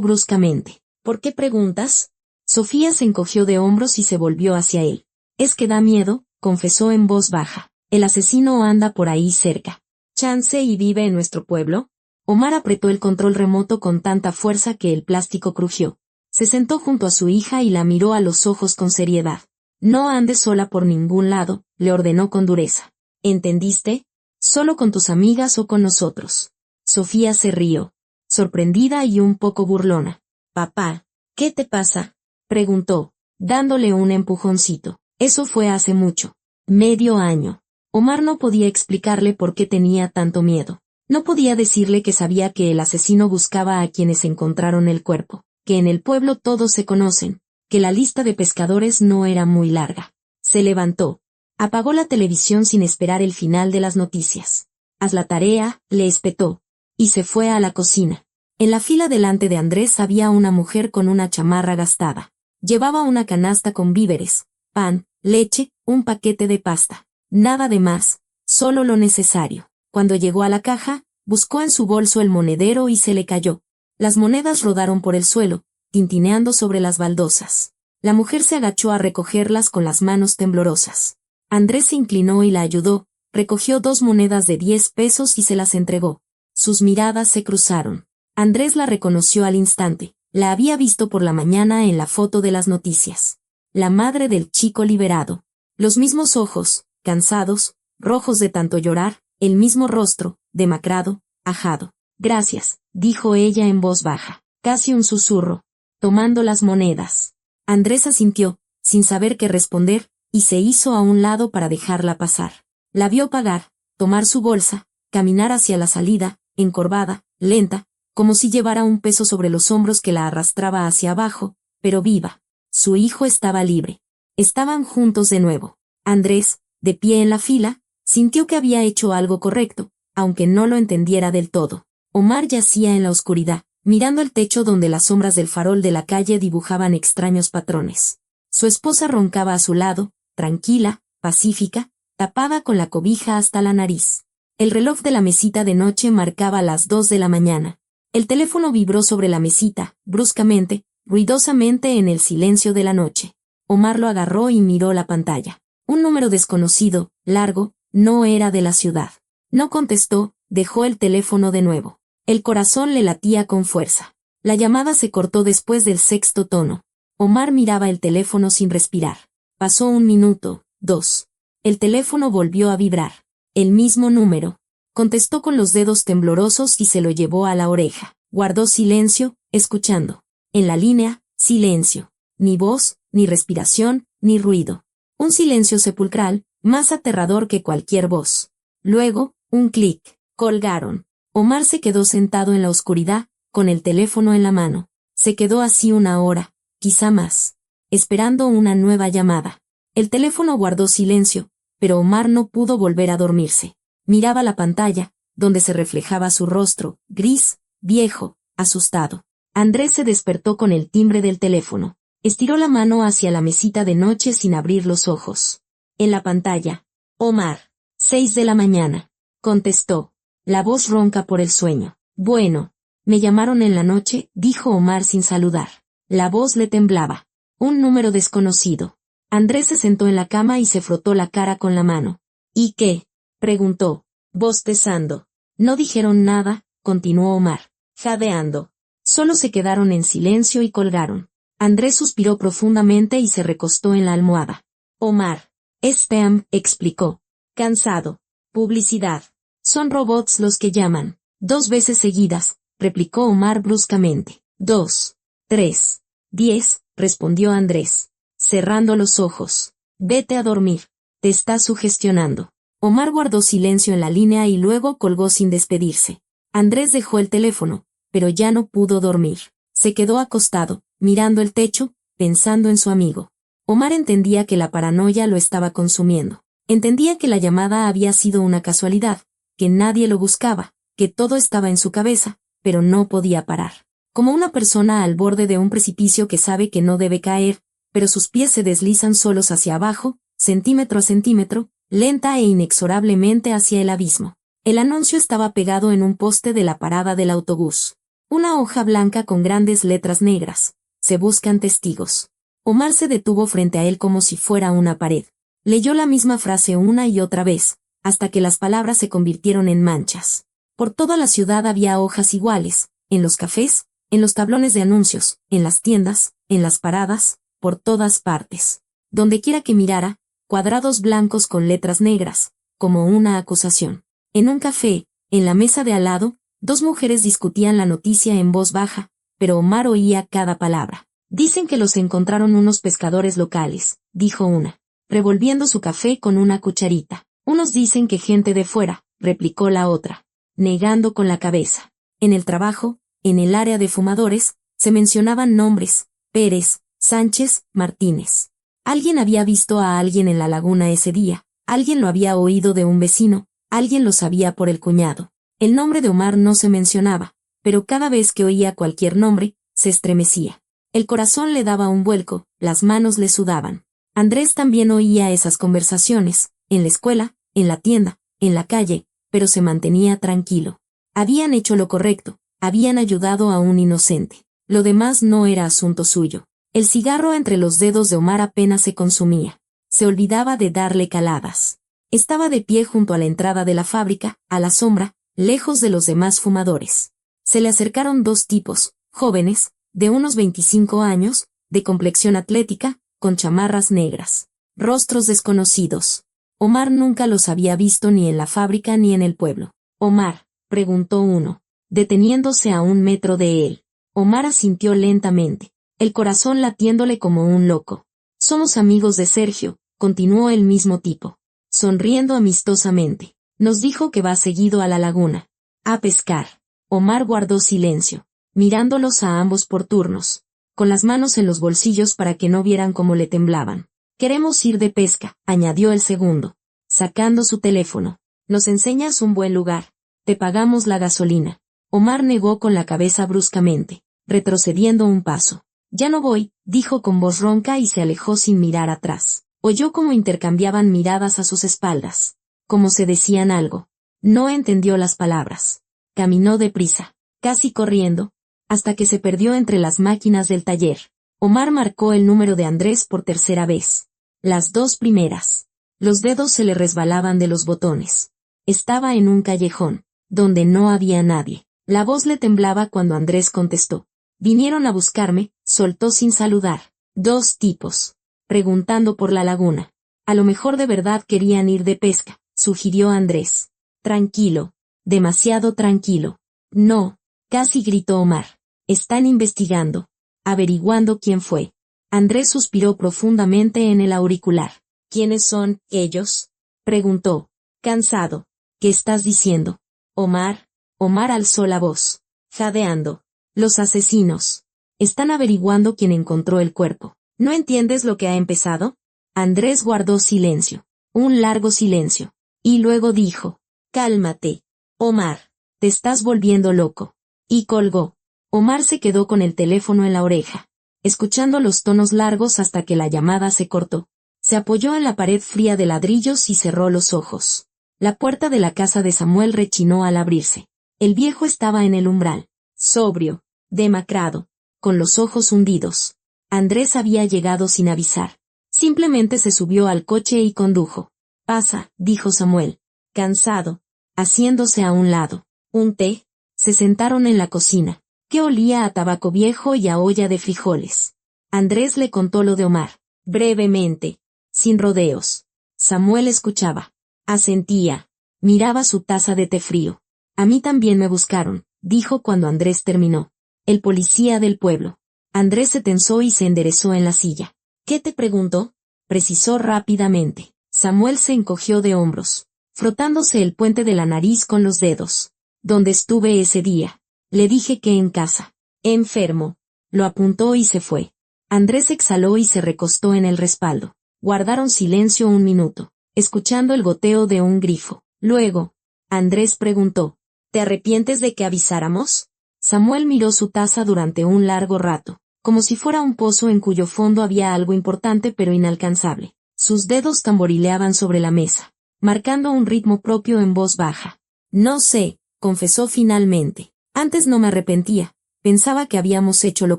bruscamente. «¿Por qué preguntas?» Sofía se encogió de hombros y se volvió hacia él. «Es que da miedo», confesó en voz baja. «El asesino anda por ahí cerca. ¿Chance y vive en nuestro pueblo?» Omar apretó el control remoto con tanta fuerza que el plástico crujió. Se sentó junto a su hija y la miró a los ojos con seriedad. «No andes sola por ningún lado», le ordenó con dureza. «¿Entendiste? Solo con tus amigas o con nosotros». Sofía se rió, sorprendida y un poco burlona. «Papá, ¿qué te pasa?», preguntó, dándole un empujoncito. Eso fue hace mucho. Medio año. Omar no podía explicarle por qué tenía tanto miedo. No podía decirle que sabía que el asesino buscaba a quienes encontraron el cuerpo, que en el pueblo todos se conocen, que la lista de pescadores no era muy larga. Se levantó. Apagó la televisión sin esperar el final de las noticias. «Haz la tarea», le espetó, y se fue a la cocina. En la fila delante de Andrés había una mujer con una chamarra gastada. Llevaba una canasta con víveres, pan, leche, un paquete de pasta. Nada de más, solo lo necesario. Cuando llegó a la caja, buscó en su bolso el monedero y se le cayó. Las monedas rodaron por el suelo, tintineando sobre las baldosas. La mujer se agachó a recogerlas con las manos temblorosas. Andrés se inclinó y la ayudó, recogió 2 monedas de 10 pesos y se las entregó. Sus miradas se cruzaron. Andrés la reconoció al instante. La había visto por la mañana en la foto de las noticias. La madre del chico liberado. Los mismos ojos, cansados, rojos de tanto llorar, el mismo rostro, demacrado, ajado. «Gracias», dijo ella en voz baja, casi un susurro, tomando las monedas. Andrés asintió, sin saber qué responder, y se hizo a un lado para dejarla pasar. La vio pagar, tomar su bolsa, caminar hacia la salida, encorvada, lenta, como si llevara un peso sobre los hombros que la arrastraba hacia abajo, pero viva. Su hijo estaba libre. Estaban juntos de nuevo. Andrés, de pie en la fila, sintió que había hecho algo correcto, aunque no lo entendiera del todo. Omar yacía en la oscuridad, mirando el techo donde las sombras del farol de la calle dibujaban extraños patrones. Su esposa roncaba a su lado, tranquila, pacífica, tapada con la cobija hasta la nariz. El reloj de la mesita de noche marcaba las 2 de la mañana. El teléfono vibró sobre la mesita, bruscamente, ruidosamente en el silencio de la noche. Omar lo agarró y miró la pantalla. Un número desconocido, largo, no era de la ciudad. No contestó, dejó el teléfono de nuevo. El corazón le latía con fuerza. La llamada se cortó después del 6º tono. Omar miraba el teléfono sin respirar. Pasó 1 minuto, 2. El teléfono volvió a vibrar. El mismo número. Contestó con los dedos temblorosos y se lo llevó a la oreja. Guardó silencio, escuchando. En la línea, silencio. Ni voz, ni respiración, ni ruido. Un silencio sepulcral, más aterrador que cualquier voz. Luego, un clic. Colgaron. Omar se quedó sentado en la oscuridad, con el teléfono en la mano. Se quedó así 1 hora, quizá más, esperando una nueva llamada. El teléfono guardó silencio, pero Omar no pudo volver a dormirse. Miraba la pantalla, donde se reflejaba su rostro, gris, viejo, asustado. Andrés se despertó con el timbre del teléfono. Estiró la mano hacia la mesita de noche sin abrir los ojos. En la pantalla, Omar, 6 de la mañana, contestó, la voz ronca por el sueño. «Bueno, me llamaron en la noche», dijo Omar sin saludar. La voz le temblaba. Un número desconocido. Andrés se sentó en la cama y se frotó la cara con la mano. «¿Y qué?», preguntó, bostezando. «No dijeron nada», continuó Omar, jadeando. Solo se quedaron en silencio y colgaron. Andrés suspiró profundamente y se recostó en la almohada. Omar. Es spam, explicó. Cansado. Publicidad. Son robots los que llaman. 2 veces seguidas, replicó Omar bruscamente. 2. 3. 10, respondió Andrés, cerrando los ojos. Vete a dormir. Te estás sugestionando. Omar guardó silencio en la línea y luego colgó sin despedirse. Andrés dejó el teléfono, pero ya no pudo dormir. Se quedó acostado, mirando el techo, pensando en su amigo. Omar entendía que la paranoia lo estaba consumiendo. Entendía que la llamada había sido una casualidad, que nadie lo buscaba, que todo estaba en su cabeza, pero no podía parar. Como una persona al borde de un precipicio que sabe que no debe caer, pero sus pies se deslizan solos hacia abajo, centímetro a centímetro, lenta e inexorablemente hacia el abismo. El anuncio estaba pegado en un poste de la parada del autobús. Una hoja blanca con grandes letras negras. Se buscan testigos. Omar se detuvo frente a él como si fuera una pared. Leyó la misma frase una y otra vez, hasta que las palabras se convirtieron en manchas. Por toda la ciudad había hojas iguales, en los cafés, en los tablones de anuncios, en las tiendas, en las paradas, por todas partes. Dondequiera que mirara, cuadrados blancos con letras negras, como una acusación. En un café, en la mesa de al lado, 2 mujeres discutían la noticia en voz baja, pero Omar oía cada palabra. Dicen que los encontraron unos pescadores locales, dijo una, revolviendo su café con una cucharita. Unos dicen que gente de fuera, replicó la otra, negando con la cabeza. En el trabajo, en el área de fumadores, se mencionaban nombres: Pérez, Sánchez, Martínez. Alguien había visto a alguien en la laguna ese día, alguien lo había oído de un vecino, alguien lo sabía por el cuñado. El nombre de Omar no se mencionaba, pero cada vez que oía cualquier nombre, se estremecía. El corazón le daba un vuelco, las manos le sudaban. Andrés también oía esas conversaciones, en la escuela, en la tienda, en la calle, pero se mantenía tranquilo. Habían hecho lo correcto, habían ayudado a un inocente. Lo demás no era asunto suyo. El cigarro entre los dedos de Omar apenas se consumía. Se olvidaba de darle caladas. Estaba de pie junto a la entrada de la fábrica, a la sombra, lejos de los demás fumadores. Se le acercaron 2 tipos, jóvenes, de unos 25 años, de complexión atlética, con chamarras negras. Rostros desconocidos. Omar nunca los había visto ni en la fábrica ni en el pueblo. Omar, preguntó uno, deteniéndose a 1 metro de él. Omar asintió lentamente, el corazón latiéndole como un loco. Somos amigos de Sergio, continuó el mismo tipo, sonriendo amistosamente. Nos dijo que va seguido a la laguna. A pescar. Omar guardó silencio, mirándolos a ambos por turnos, con las manos en los bolsillos para que no vieran cómo le temblaban. Queremos ir de pesca, añadió el segundo, sacando su teléfono. Nos enseñas un buen lugar. Te pagamos la gasolina. Omar negó con la cabeza bruscamente, retrocediendo un paso. Ya no voy, dijo con voz ronca y se alejó sin mirar atrás. Oyó cómo intercambiaban miradas a sus espaldas, como se decían algo. No entendió las palabras. Caminó deprisa, casi corriendo, hasta que se perdió entre las máquinas del taller. Omar marcó el número de Andrés por tercera vez. Las 2 primeras. Los dedos se le resbalaban de los botones. Estaba en un callejón, donde no había nadie. La voz le temblaba cuando Andrés contestó. Vinieron a buscarme, soltó sin saludar. 2 tipos. Preguntando por la laguna. A lo mejor de verdad querían ir de pesca, sugirió Andrés. Tranquilo. Demasiado tranquilo. No, casi gritó Omar. Están investigando. Averiguando quién fue. Andrés suspiró profundamente en el auricular. ¿Quiénes son ellos? Preguntó, cansado. ¿Qué estás diciendo? Omar. Omar alzó la voz, jadeando. Los asesinos. Están averiguando quién encontró el cuerpo. ¿No entiendes lo que ha empezado? Andrés guardó silencio. Un largo silencio. Y luego dijo, cálmate. Omar, te estás volviendo loco. Y colgó. Omar se quedó con el teléfono en la oreja, escuchando los tonos largos hasta que la llamada se cortó. Se apoyó en la pared fría de ladrillos y cerró los ojos. La puerta de la casa de Samuel rechinó al abrirse. El viejo estaba en el umbral, sobrio, demacrado, con los ojos hundidos. Andrés había llegado sin avisar. Simplemente se subió al coche y condujo. Pasa, dijo Samuel, cansado, haciéndose a un lado. ¿Un té? Se sentaron en la cocina. que olía a tabaco viejo y a olla de frijoles. Andrés le contó lo de Omar, brevemente, sin rodeos. Samuel escuchaba. Asentía. Miraba su taza de té frío. A mí también me buscaron, dijo cuando Andrés terminó. El policía del pueblo. Andrés se tensó y se enderezó en la silla. ¿Qué te preguntó? Precisó rápidamente. Samuel se encogió de hombros, frotándose el puente de la nariz con los dedos. ¿Dónde estuve ese día? Le dije que en casa. Enfermo. Lo apuntó y se fue. Andrés exhaló y se recostó en el respaldo. Guardaron silencio un minuto, escuchando el goteo de un grifo. Luego, Andrés preguntó, ¿te arrepientes de que avisáramos? Samuel miró su taza durante un largo rato, como si fuera un pozo en cuyo fondo había algo importante pero inalcanzable. Sus dedos tamborileaban sobre la mesa, marcando un ritmo propio en voz baja. No sé, confesó finalmente. Antes no me arrepentía, pensaba que habíamos hecho lo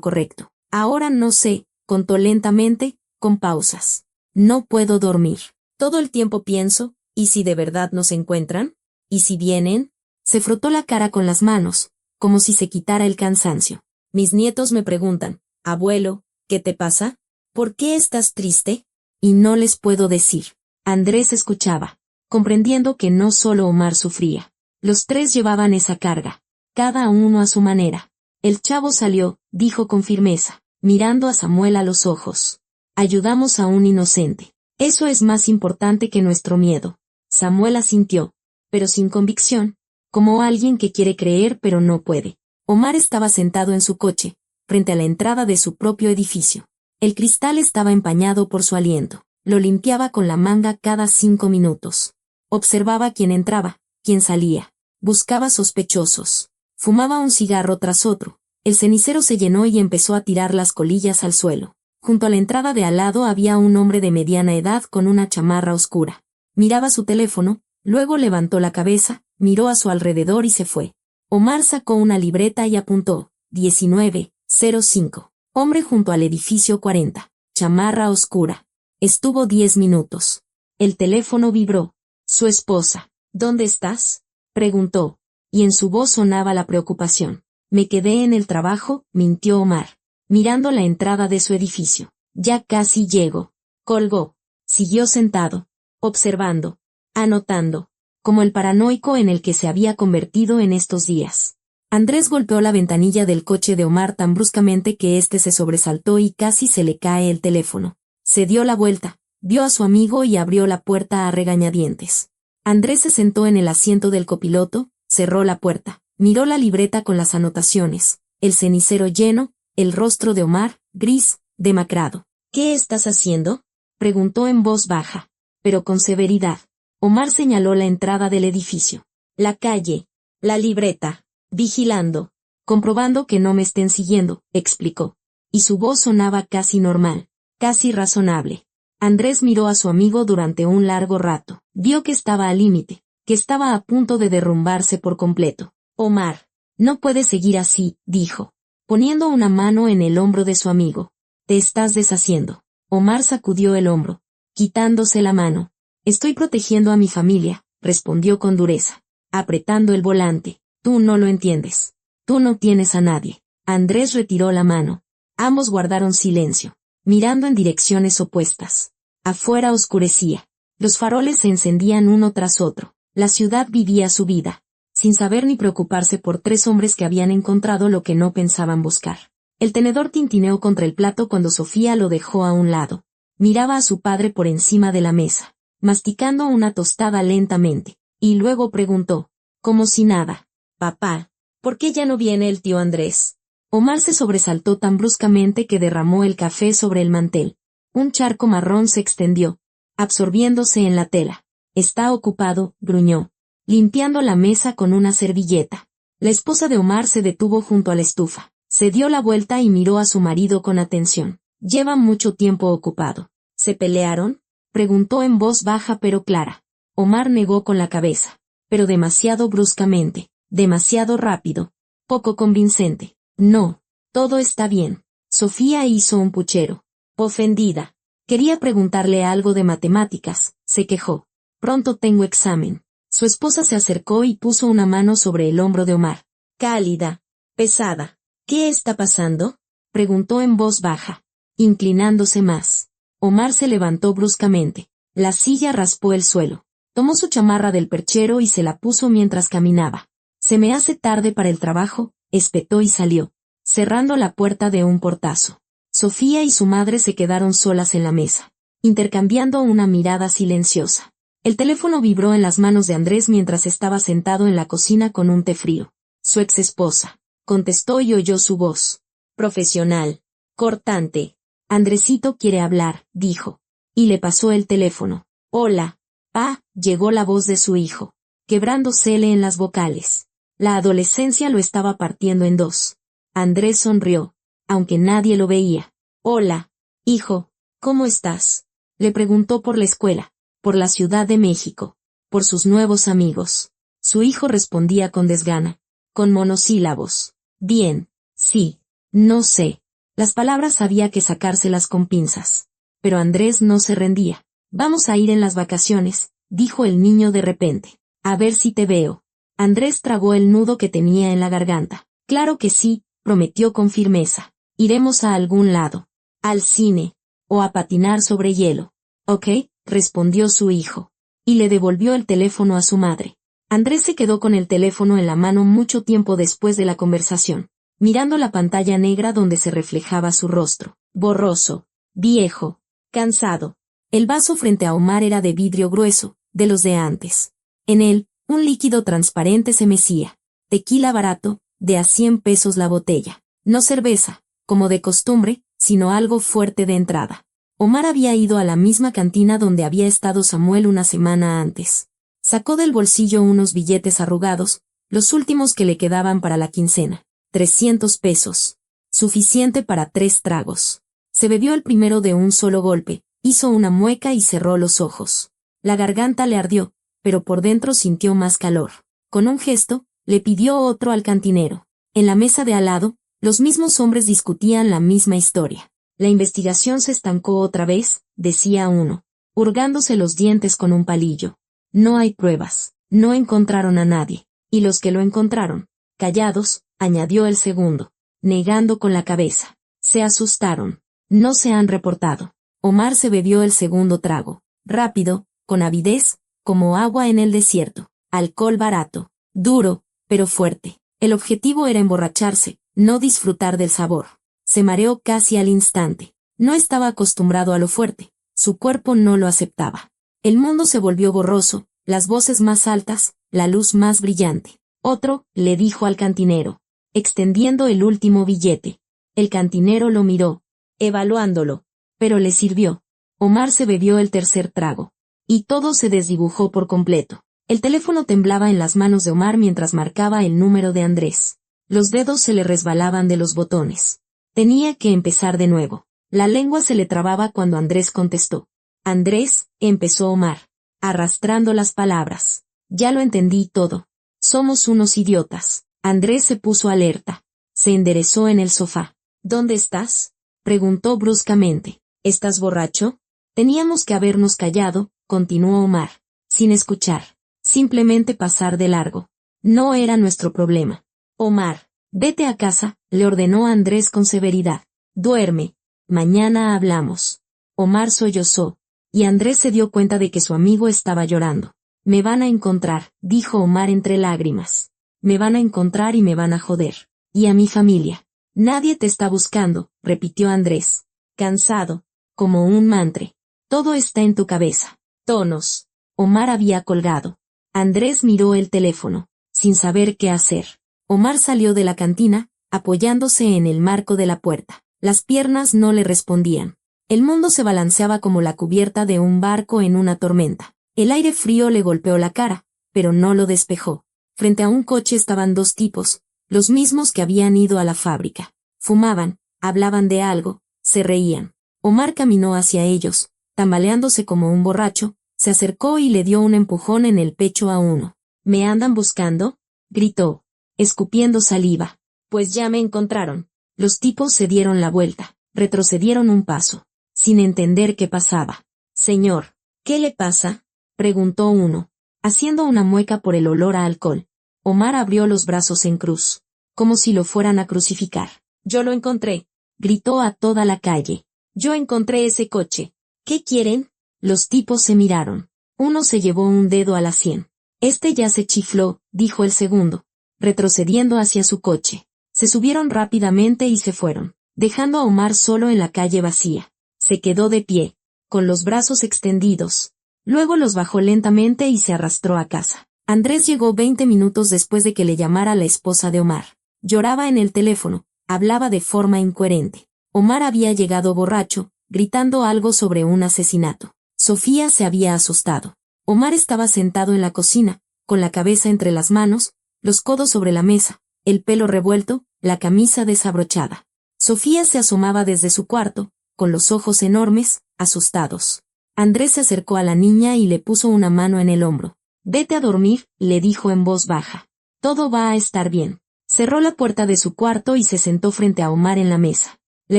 correcto. Ahora no sé, contó lentamente, con pausas. No puedo dormir. Todo el tiempo pienso, ¿y si de verdad nos encuentran? ¿Y si vienen? Se frotó la cara con las manos, como si se quitara el cansancio. Mis nietos me preguntan, abuelo, ¿qué te pasa? ¿Por qué estás triste? Y no les puedo decir. Andrés escuchaba, comprendiendo que no solo Omar sufría. Los tres llevaban esa carga, cada uno a su manera. El chavo salió, dijo con firmeza, mirando a Samuel a los ojos. Ayudamos a un inocente. Eso es más importante que nuestro miedo. Samuel asintió, pero sin convicción, como alguien que quiere creer pero no puede. Omar estaba sentado en su coche, frente a la entrada de su propio edificio. El cristal estaba empañado por su aliento. Lo limpiaba con la manga cada 5 minutos. Observaba quién entraba, quién salía. Buscaba sospechosos. Fumaba un cigarro tras otro. El cenicero se llenó y empezó a tirar las colillas al suelo. Junto a la entrada de al lado había un hombre de mediana edad con una chamarra oscura. Miraba su teléfono, luego levantó la cabeza, miró a su alrededor y se fue. Omar sacó una libreta y apuntó, 19:05. Hombre junto al edificio 40. Chamarra oscura. Estuvo 10 minutos. El teléfono vibró. Su esposa. ¿Dónde estás? Preguntó. Y en su voz sonaba la preocupación. Me quedé en el trabajo, mintió Omar, mirando la entrada de su edificio. Ya casi llego. Colgó. Siguió sentado, observando, anotando, como el paranoico en el que se había convertido en estos días. Andrés golpeó la ventanilla del coche de Omar tan bruscamente que éste se sobresaltó y casi se le cae el teléfono. Se dio la vuelta, vio a su amigo y abrió la puerta a regañadientes. Andrés se sentó en el asiento del copiloto, cerró la puerta, miró la libreta con las anotaciones, el cenicero lleno, el rostro de Omar, gris, demacrado. ¿Qué estás haciendo? Preguntó en voz baja, pero con severidad. Omar señaló la entrada del edificio. La calle. La libreta. Vigilando. Comprobando que no me estén siguiendo, explicó. Y su voz sonaba casi normal, casi razonable. Andrés miró a su amigo durante un largo rato. Vio que estaba al límite, que estaba a punto de derrumbarse por completo. Omar, no puedes seguir así, dijo, poniendo una mano en el hombro de su amigo. Te estás deshaciendo. Omar sacudió el hombro, quitándose la mano. Estoy protegiendo a mi familia, respondió con dureza, apretando el volante. Tú no lo entiendes. Tú no tienes a nadie. Andrés retiró la mano. Ambos guardaron silencio, mirando en direcciones opuestas. Afuera oscurecía. Los faroles se encendían uno tras otro. La ciudad vivía su vida, sin saber ni preocuparse por 3 hombres que habían encontrado lo que no pensaban buscar. El tenedor tintineó contra el plato cuando Sofía lo dejó a un lado. Miraba a su padre por encima de la mesa, masticando una tostada lentamente, y luego preguntó, como si nada. Papá, ¿por qué ya no viene el tío Andrés? Omar se sobresaltó tan bruscamente que derramó el café sobre el mantel. Un charco marrón se extendió, absorbiéndose en la tela. Está ocupado, gruñó, limpiando la mesa con una servilleta. La esposa de Omar se detuvo junto a la estufa, se dio la vuelta y miró a su marido con atención. Lleva mucho tiempo ocupado. ¿Se pelearon? Preguntó en voz baja pero clara. Omar negó con la cabeza, pero demasiado bruscamente. Demasiado rápido, poco convincente. No, todo está bien. Sofía hizo un puchero. Ofendida. Quería preguntarle algo de matemáticas, se quejó. Pronto tengo examen. Su esposa se acercó y puso una mano sobre el hombro de Omar. Cálida, pesada. ¿Qué está pasando?, preguntó en voz baja, inclinándose más. Omar se levantó bruscamente. La silla raspó el suelo. Tomó su chamarra del perchero y se la puso mientras caminaba. Se me hace tarde para el trabajo, espetó y salió, cerrando la puerta de un portazo. Sofía y su madre se quedaron solas en la mesa, intercambiando una mirada silenciosa. El teléfono vibró en las manos de Andrés mientras estaba sentado en la cocina con un té frío. Su ex esposa contestó y oyó su voz. Profesional, cortante. Andresito quiere hablar, dijo. Y le pasó el teléfono. Hola, pa, llegó la voz de su hijo, quebrándosele en las vocales. La adolescencia lo estaba partiendo en dos. Andrés sonrió, aunque nadie lo veía. Hola, hijo, ¿cómo estás?, le preguntó por la escuela, por la Ciudad de México, por sus nuevos amigos. Su hijo respondía con desgana, con monosílabos. Bien, sí, no sé. Las palabras había que sacárselas con pinzas. Pero Andrés no se rendía. Vamos a ir en las vacaciones, dijo el niño de repente. A ver si te veo. Andrés tragó el nudo que tenía en la garganta. Claro que sí, prometió con firmeza. Iremos a algún lado. Al cine. O a patinar sobre hielo. Ok, respondió su hijo. Y le devolvió el teléfono a su madre. Andrés se quedó con el teléfono en la mano mucho tiempo después de la conversación, mirando la pantalla negra donde se reflejaba su rostro, borroso, viejo, cansado. El vaso frente a Omar era de vidrio grueso, de los de antes. En él, un líquido transparente se mecía. Tequila barato, de a 100 pesos la botella. No cerveza, como de costumbre, sino algo fuerte de entrada. Omar había ido a la misma cantina donde había estado Samuel una semana antes. Sacó del bolsillo unos billetes arrugados, los últimos que le quedaban para la quincena. 300 pesos. Suficiente para 3 tragos. Se bebió el primero de un solo golpe, hizo una mueca y cerró los ojos. La garganta le ardió, pero por dentro sintió más calor. Con un gesto, le pidió otro al cantinero. En la mesa de al lado, los mismos hombres discutían la misma historia. La investigación se estancó otra vez, decía uno, hurgándose los dientes con un palillo. No hay pruebas, no encontraron a nadie. Y los que lo encontraron, callados, añadió el segundo, negando con la cabeza. Se asustaron. No se han reportado. Omar se bebió el segundo trago, rápido, con avidez, como agua en el desierto. Alcohol barato, duro, pero fuerte. El objetivo era emborracharse, no disfrutar del sabor. Se mareó casi al instante. No estaba acostumbrado a lo fuerte. Su cuerpo no lo aceptaba. El mundo se volvió borroso, las voces más altas, la luz más brillante. Otro, le dijo al cantinero, extendiendo el último billete. El cantinero lo miró, evaluándolo, pero le sirvió. Omar se bebió el tercer trago. Y todo se desdibujó por completo. El teléfono temblaba en las manos de Omar mientras marcaba el número de Andrés. Los dedos se le resbalaban de los botones. Tenía que empezar de nuevo. La lengua se le trababa cuando Andrés contestó. Andrés, empezó Omar, arrastrando las palabras. Ya lo entendí todo. Somos unos idiotas. Andrés se puso alerta. Se enderezó en el sofá. ¿Dónde estás?, preguntó bruscamente. ¿Estás borracho? Teníamos que habernos callado, continuó Omar, sin escuchar. Simplemente pasar de largo. No era nuestro problema. Omar, vete a casa, le ordenó Andrés con severidad. Duerme. Mañana hablamos. Omar sollozó, y Andrés se dio cuenta de que su amigo estaba llorando. Me van a encontrar, dijo Omar entre lágrimas. Me van a encontrar y me van a joder. Y a mi familia. Nadie te está buscando, repitió Andrés, cansado, como un mantre. Todo está en tu cabeza. Tonos. Omar había colgado. Andrés miró el teléfono, sin saber qué hacer. Omar salió de la cantina, apoyándose en el marco de la puerta. Las piernas no le respondían. El mundo se balanceaba como la cubierta de un barco en una tormenta. El aire frío le golpeó la cara, pero no lo despejó. Frente a un coche estaban 2 tipos, los mismos que habían ido a la fábrica. Fumaban, hablaban de algo, se reían. Omar caminó hacia ellos, tambaleándose como un borracho, se acercó y le dio un empujón en el pecho a uno. ¿Me andan buscando?, gritó, escupiendo saliva. Pues ya me encontraron. Los tipos se dieron la vuelta, retrocedieron un paso, sin entender qué pasaba. Señor, ¿qué le pasa?, preguntó uno, haciendo una mueca por el olor a alcohol. Omar abrió los brazos en cruz. como si lo fueran a crucificar. «Yo lo encontré», gritó a toda la calle. «Yo encontré ese coche. ¿Qué quieren?» Los tipos se miraron. Uno se llevó un dedo a la sien. «Este ya se chifló», dijo el segundo, retrocediendo hacia su coche. Se subieron rápidamente y se fueron, dejando a Omar solo en la calle vacía. Se quedó de pie, con los brazos extendidos. Luego los bajó lentamente y se arrastró a casa. Andrés llegó 20 minutos después de que le llamara la esposa de Omar. Lloraba en el teléfono, hablaba de forma incoherente. Omar había llegado borracho, gritando algo sobre un asesinato. Sofía se había asustado. Omar estaba sentado en la cocina, con la cabeza entre las manos, los codos sobre la mesa, el pelo revuelto, la camisa desabrochada. Sofía se asomaba desde su cuarto, con los ojos enormes, asustados. Andrés se acercó a la niña y le puso una mano en el hombro. «Vete a dormir», le dijo en voz baja. «Todo va a estar bien». Cerró la puerta de su cuarto y se sentó frente a Omar en la mesa. La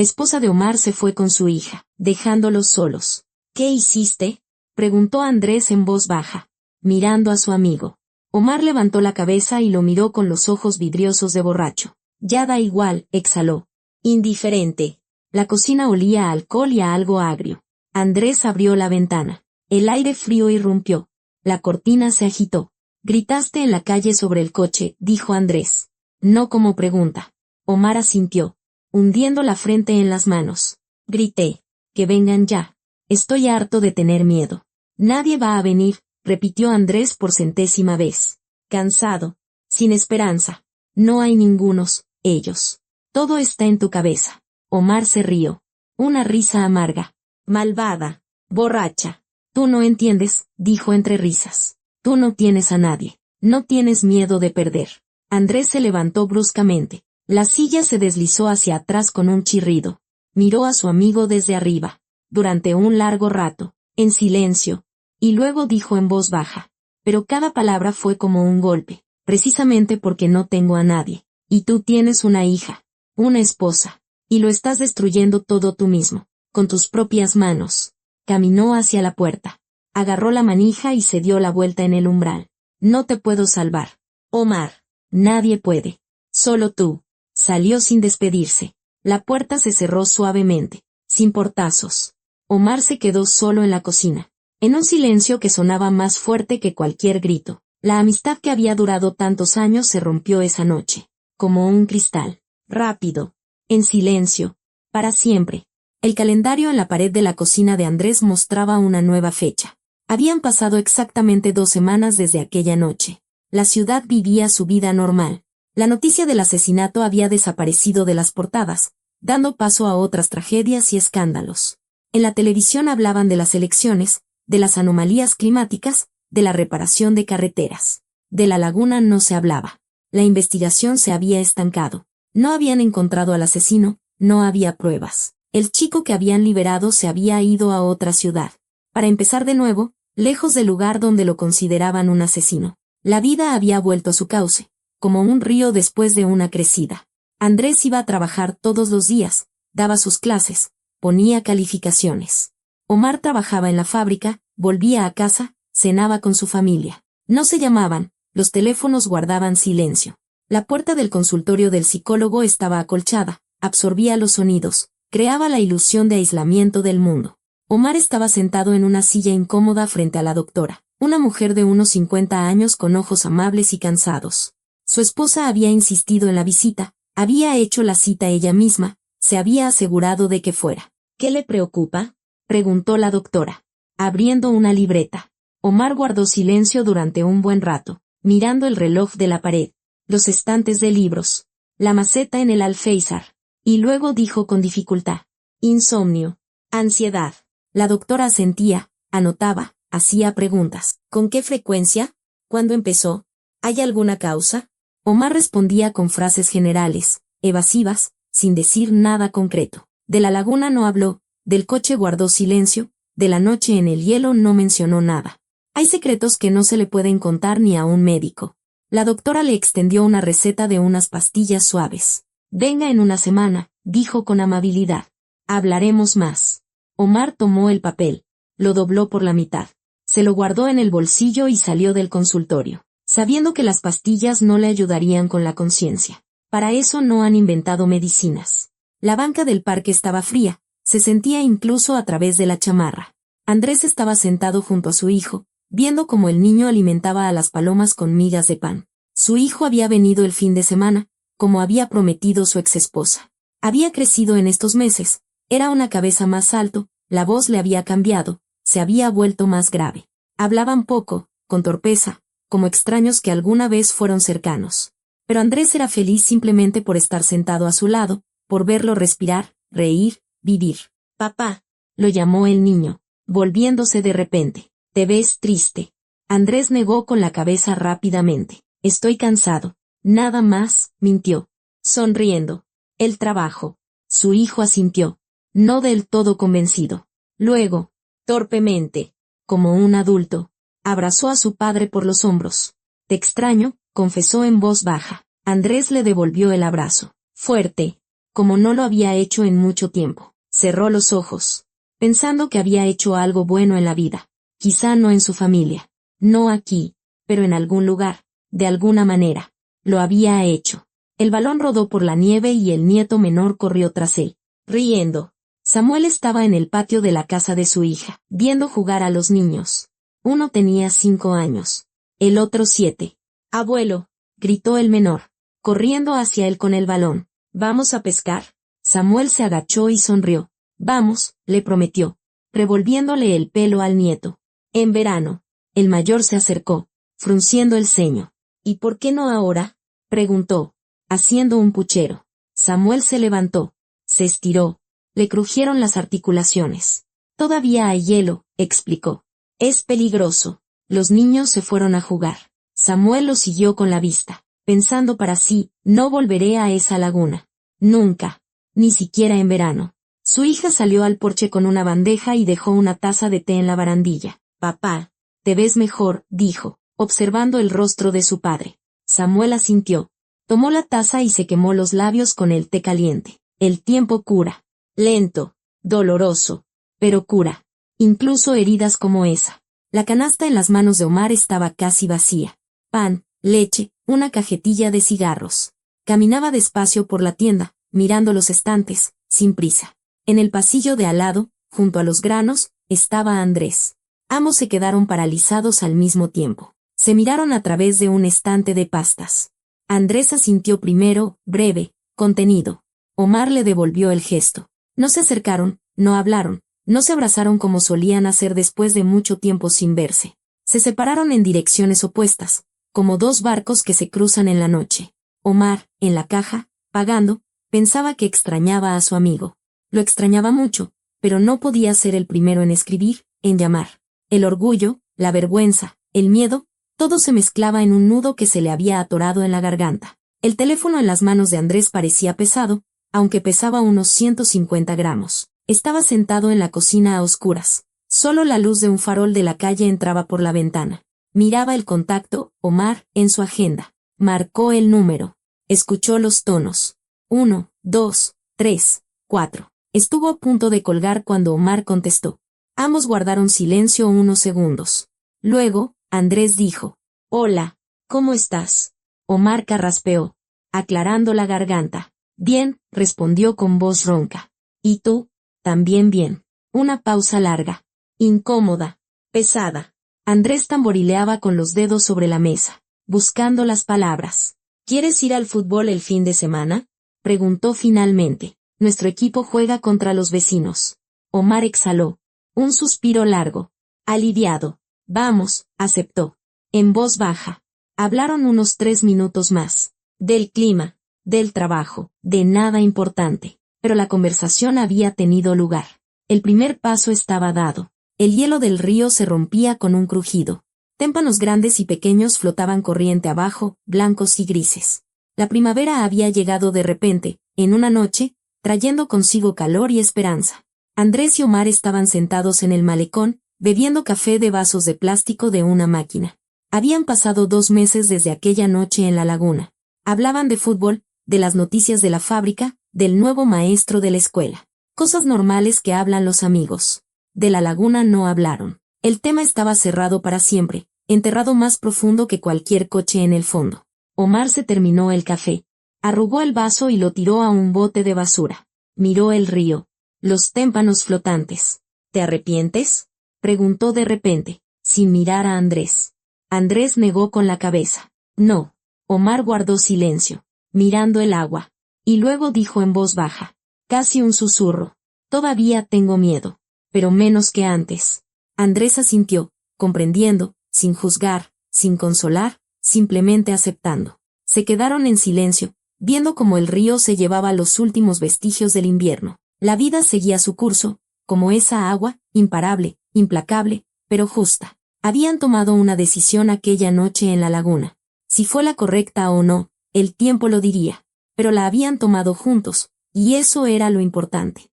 esposa de Omar se fue con su hija, dejándolos solos. «¿Qué hiciste?», preguntó Andrés en voz baja, mirando a su amigo. Omar levantó la cabeza y lo miró con los ojos vidriosos de borracho. «Ya da igual», exhaló. «Indiferente». La cocina olía a alcohol y a algo agrio. Andrés abrió la ventana. El aire frío irrumpió. La cortina se agitó. «Gritaste en la calle sobre el coche», dijo Andrés. No como pregunta. Omar asintió, hundiendo la frente en las manos. «Grité. Que vengan ya. Estoy harto de tener miedo». «Nadie va a venir», repitió Andrés por 100ª vez. Cansado. Sin esperanza. «No hay ningunos, ellos. Todo está en tu cabeza». Omar se rió. Una risa amarga. «Malvada. Borracha. Tú no entiendes», dijo entre risas. «Tú no tienes a nadie. No tienes miedo de perder». Andrés se levantó bruscamente. La silla se deslizó hacia atrás con un chirrido. Miró a su amigo desde arriba. Durante un largo rato, en silencio, y luego dijo en voz baja. «Pero cada palabra fue como un golpe, precisamente porque no tengo a nadie. Y tú tienes una hija, una esposa, y lo estás destruyendo todo tú mismo, con tus propias manos». Caminó hacia la puerta. Agarró la manija y se dio la vuelta en el umbral. «No te puedo salvar, Omar. Nadie puede. Solo tú». Salió sin despedirse. La puerta se cerró suavemente, sin portazos. Omar se quedó solo en la cocina, en un silencio que sonaba más fuerte que cualquier grito. La amistad que había durado tantos años se rompió esa noche, como un cristal. Rápido. En silencio. Para siempre. El calendario en la pared de la cocina de Andrés mostraba una nueva fecha. Habían pasado exactamente 2 semanas desde aquella noche. La ciudad vivía su vida normal. La noticia del asesinato había desaparecido de las portadas, dando paso a otras tragedias y escándalos. En la televisión hablaban de las elecciones, de las anomalías climáticas, de la reparación de carreteras. De la laguna no se hablaba. La investigación se había estancado. No habían encontrado al asesino, no había pruebas. El chico que habían liberado se había ido a otra ciudad, para empezar de nuevo, lejos del lugar donde lo consideraban un asesino. La vida había vuelto a su cauce, como un río después de una crecida. Andrés iba a trabajar todos los días, daba sus clases, ponía calificaciones. Omar trabajaba en la fábrica, volvía a casa, cenaba con su familia. No se llamaban, los teléfonos guardaban silencio. La puerta del consultorio del psicólogo estaba acolchada, absorbía los sonidos, creaba la ilusión de aislamiento del mundo. Omar estaba sentado en una silla incómoda frente a la doctora, una mujer de unos 50 años con ojos amables y cansados. Su esposa había insistido en la visita, había hecho la cita ella misma, se había asegurado de que fuera. «¿Qué le preocupa?», preguntó la doctora, abriendo una libreta. Omar guardó silencio durante un buen rato, mirando el reloj de la pared, los estantes de libros, la maceta en el alféizar, y luego dijo con dificultad: «Insomnio. Ansiedad». La doctora asentía, anotaba, hacía preguntas. «¿Con qué frecuencia? ¿Cuándo empezó? ¿Hay alguna causa?». Omar respondía con frases generales, evasivas, sin decir nada concreto. De la laguna no habló, del coche guardó silencio, de la noche en el hielo no mencionó nada. Hay secretos que no se le pueden contar ni a un médico. La doctora le extendió una receta de unas pastillas suaves. «Venga en una semana», dijo con amabilidad. «Hablaremos más». Omar tomó el papel, lo dobló por la mitad, se lo guardó en el bolsillo y salió del consultorio, sabiendo que las pastillas no le ayudarían con la conciencia. Para eso no han inventado medicinas. La banca del parque estaba fría, se sentía incluso a través de la chamarra. Andrés estaba sentado junto a su hijo, viendo cómo el niño alimentaba a las palomas con migas de pan. Su hijo había venido el fin de semana, como había prometido su exesposa. Había crecido en estos meses, era una cabeza más alto, la voz le había cambiado, se había vuelto más grave. Hablaban poco, con torpeza, como extraños que alguna vez fueron cercanos. Pero Andrés era feliz simplemente por estar sentado a su lado, por verlo respirar, reír, vivir. Papá, lo llamó el niño, volviéndose de repente. Te ves triste. Andrés negó con la cabeza rápidamente. Estoy cansado. Nada más, mintió. Sonriendo. El trabajo. Su hijo asintió. No del todo convencido. Luego, torpemente, como un adulto, abrazó a su padre por los hombros. Te extraño, confesó en voz baja. Andrés le devolvió el abrazo. Fuerte, como no lo había hecho en mucho tiempo. Cerró los ojos, pensando que había hecho algo bueno en la vida. Quizá no en su familia. No aquí, pero en algún lugar, de alguna manera. Lo había hecho. El balón rodó por la nieve y el nieto menor corrió tras él, riendo. Samuel estaba en el patio de la casa de su hija, viendo jugar a los niños. Uno tenía 5 años. El otro 7. Abuelo, gritó el menor, corriendo hacia él con el balón. ¿Vamos a pescar? Samuel se agachó y sonrió. Vamos, le prometió, revolviéndole el pelo al nieto. En verano. El mayor se acercó, frunciendo el ceño. ¿Y por qué no ahora? Preguntó, haciendo un puchero. Samuel se levantó, se estiró, le crujieron las articulaciones. Todavía hay hielo, explicó. Es peligroso. Los niños se fueron a jugar. Samuel lo siguió con la vista, pensando para sí, no volveré a esa laguna. Nunca. Ni siquiera en verano. Su hija salió al porche con una bandeja y dejó una taza de té en la barandilla. Papá, te ves mejor, dijo, observando el rostro de su padre. Samuel asintió. Tomó la taza y se quemó los labios con el té caliente. El tiempo cura. Lento, doloroso, pero cura. Incluso heridas como esa. La canasta en las manos de Omar estaba casi vacía. Pan, leche, una cajetilla de cigarros. Caminaba despacio por la tienda, mirando los estantes, sin prisa. En el pasillo de al lado, junto a los granos, estaba Andrés. Ambos se quedaron paralizados al mismo tiempo. Se miraron a través de un estante de pastas. Andrés asintió primero, breve, contenido. Omar le devolvió el gesto. No se acercaron, no hablaron, no se abrazaron como solían hacer después de mucho tiempo sin verse. Se separaron en direcciones opuestas, como dos barcos que se cruzan en la noche. Omar, en la caja, pagando, pensaba que extrañaba a su amigo. Lo extrañaba mucho, pero no podía ser el primero en escribir, en llamar. El orgullo, la vergüenza, el miedo, todo se mezclaba en un nudo que se le había atorado en la garganta. El teléfono en las manos de Andrés parecía pesado, aunque pesaba unos 150 gramos. Estaba sentado en la cocina a oscuras. Solo la luz de un farol de la calle entraba por la ventana. Miraba el contacto, Omar, en su agenda. Marcó el número. Escuchó los tonos. 1, 2, 3, 4. Estuvo a punto de colgar cuando Omar contestó. Ambos guardaron silencio unos segundos. Luego, Andrés dijo, «Hola, ¿cómo estás?» Omar carraspeó, aclarando la garganta. «Bien», respondió con voz ronca. «¿Y tú?» «También bien». Una pausa larga, incómoda, pesada. Andrés tamborileaba con los dedos sobre la mesa, buscando las palabras. «¿Quieres ir al fútbol el fin de semana?», preguntó finalmente. «Nuestro equipo juega contra los vecinos». Omar exhaló. Un suspiro largo. Aliviado. «Vamos», aceptó. En voz baja. Hablaron unos 3 minutos más. Del clima, del trabajo, de nada importante. Pero la conversación había tenido lugar. El primer paso estaba dado. El hielo del río se rompía con un crujido. Témpanos grandes y pequeños flotaban corriente abajo, blancos y grises. La primavera había llegado de repente, en una noche, trayendo consigo calor y esperanza. Andrés y Omar estaban sentados en el malecón, bebiendo café de vasos de plástico de una máquina. Habían pasado 2 meses desde aquella noche en la laguna. Hablaban de fútbol, de las noticias de la fábrica, del nuevo maestro de la escuela. Cosas normales que hablan los amigos. De la laguna no hablaron. El tema estaba cerrado para siempre, enterrado más profundo que cualquier coche en el fondo. Omar se terminó el café. Arrugó el vaso y lo tiró a un bote de basura. Miró el río, los témpanos flotantes. ¿Te arrepientes?, preguntó de repente, sin mirar a Andrés. Andrés negó con la cabeza. No. Omar guardó silencio, mirando el agua. Y luego dijo en voz baja, casi un susurro: todavía tengo miedo, pero menos que antes. Andrés asintió, comprendiendo, sin juzgar, sin consolar, simplemente aceptando. Se quedaron en silencio, viendo cómo el río se llevaba los últimos vestigios del invierno. La vida seguía su curso, como esa agua, imparable, implacable, pero justa. Habían tomado una decisión aquella noche en la laguna. Si fue la correcta o no, el tiempo lo diría. Pero la habían tomado juntos, y eso era lo importante.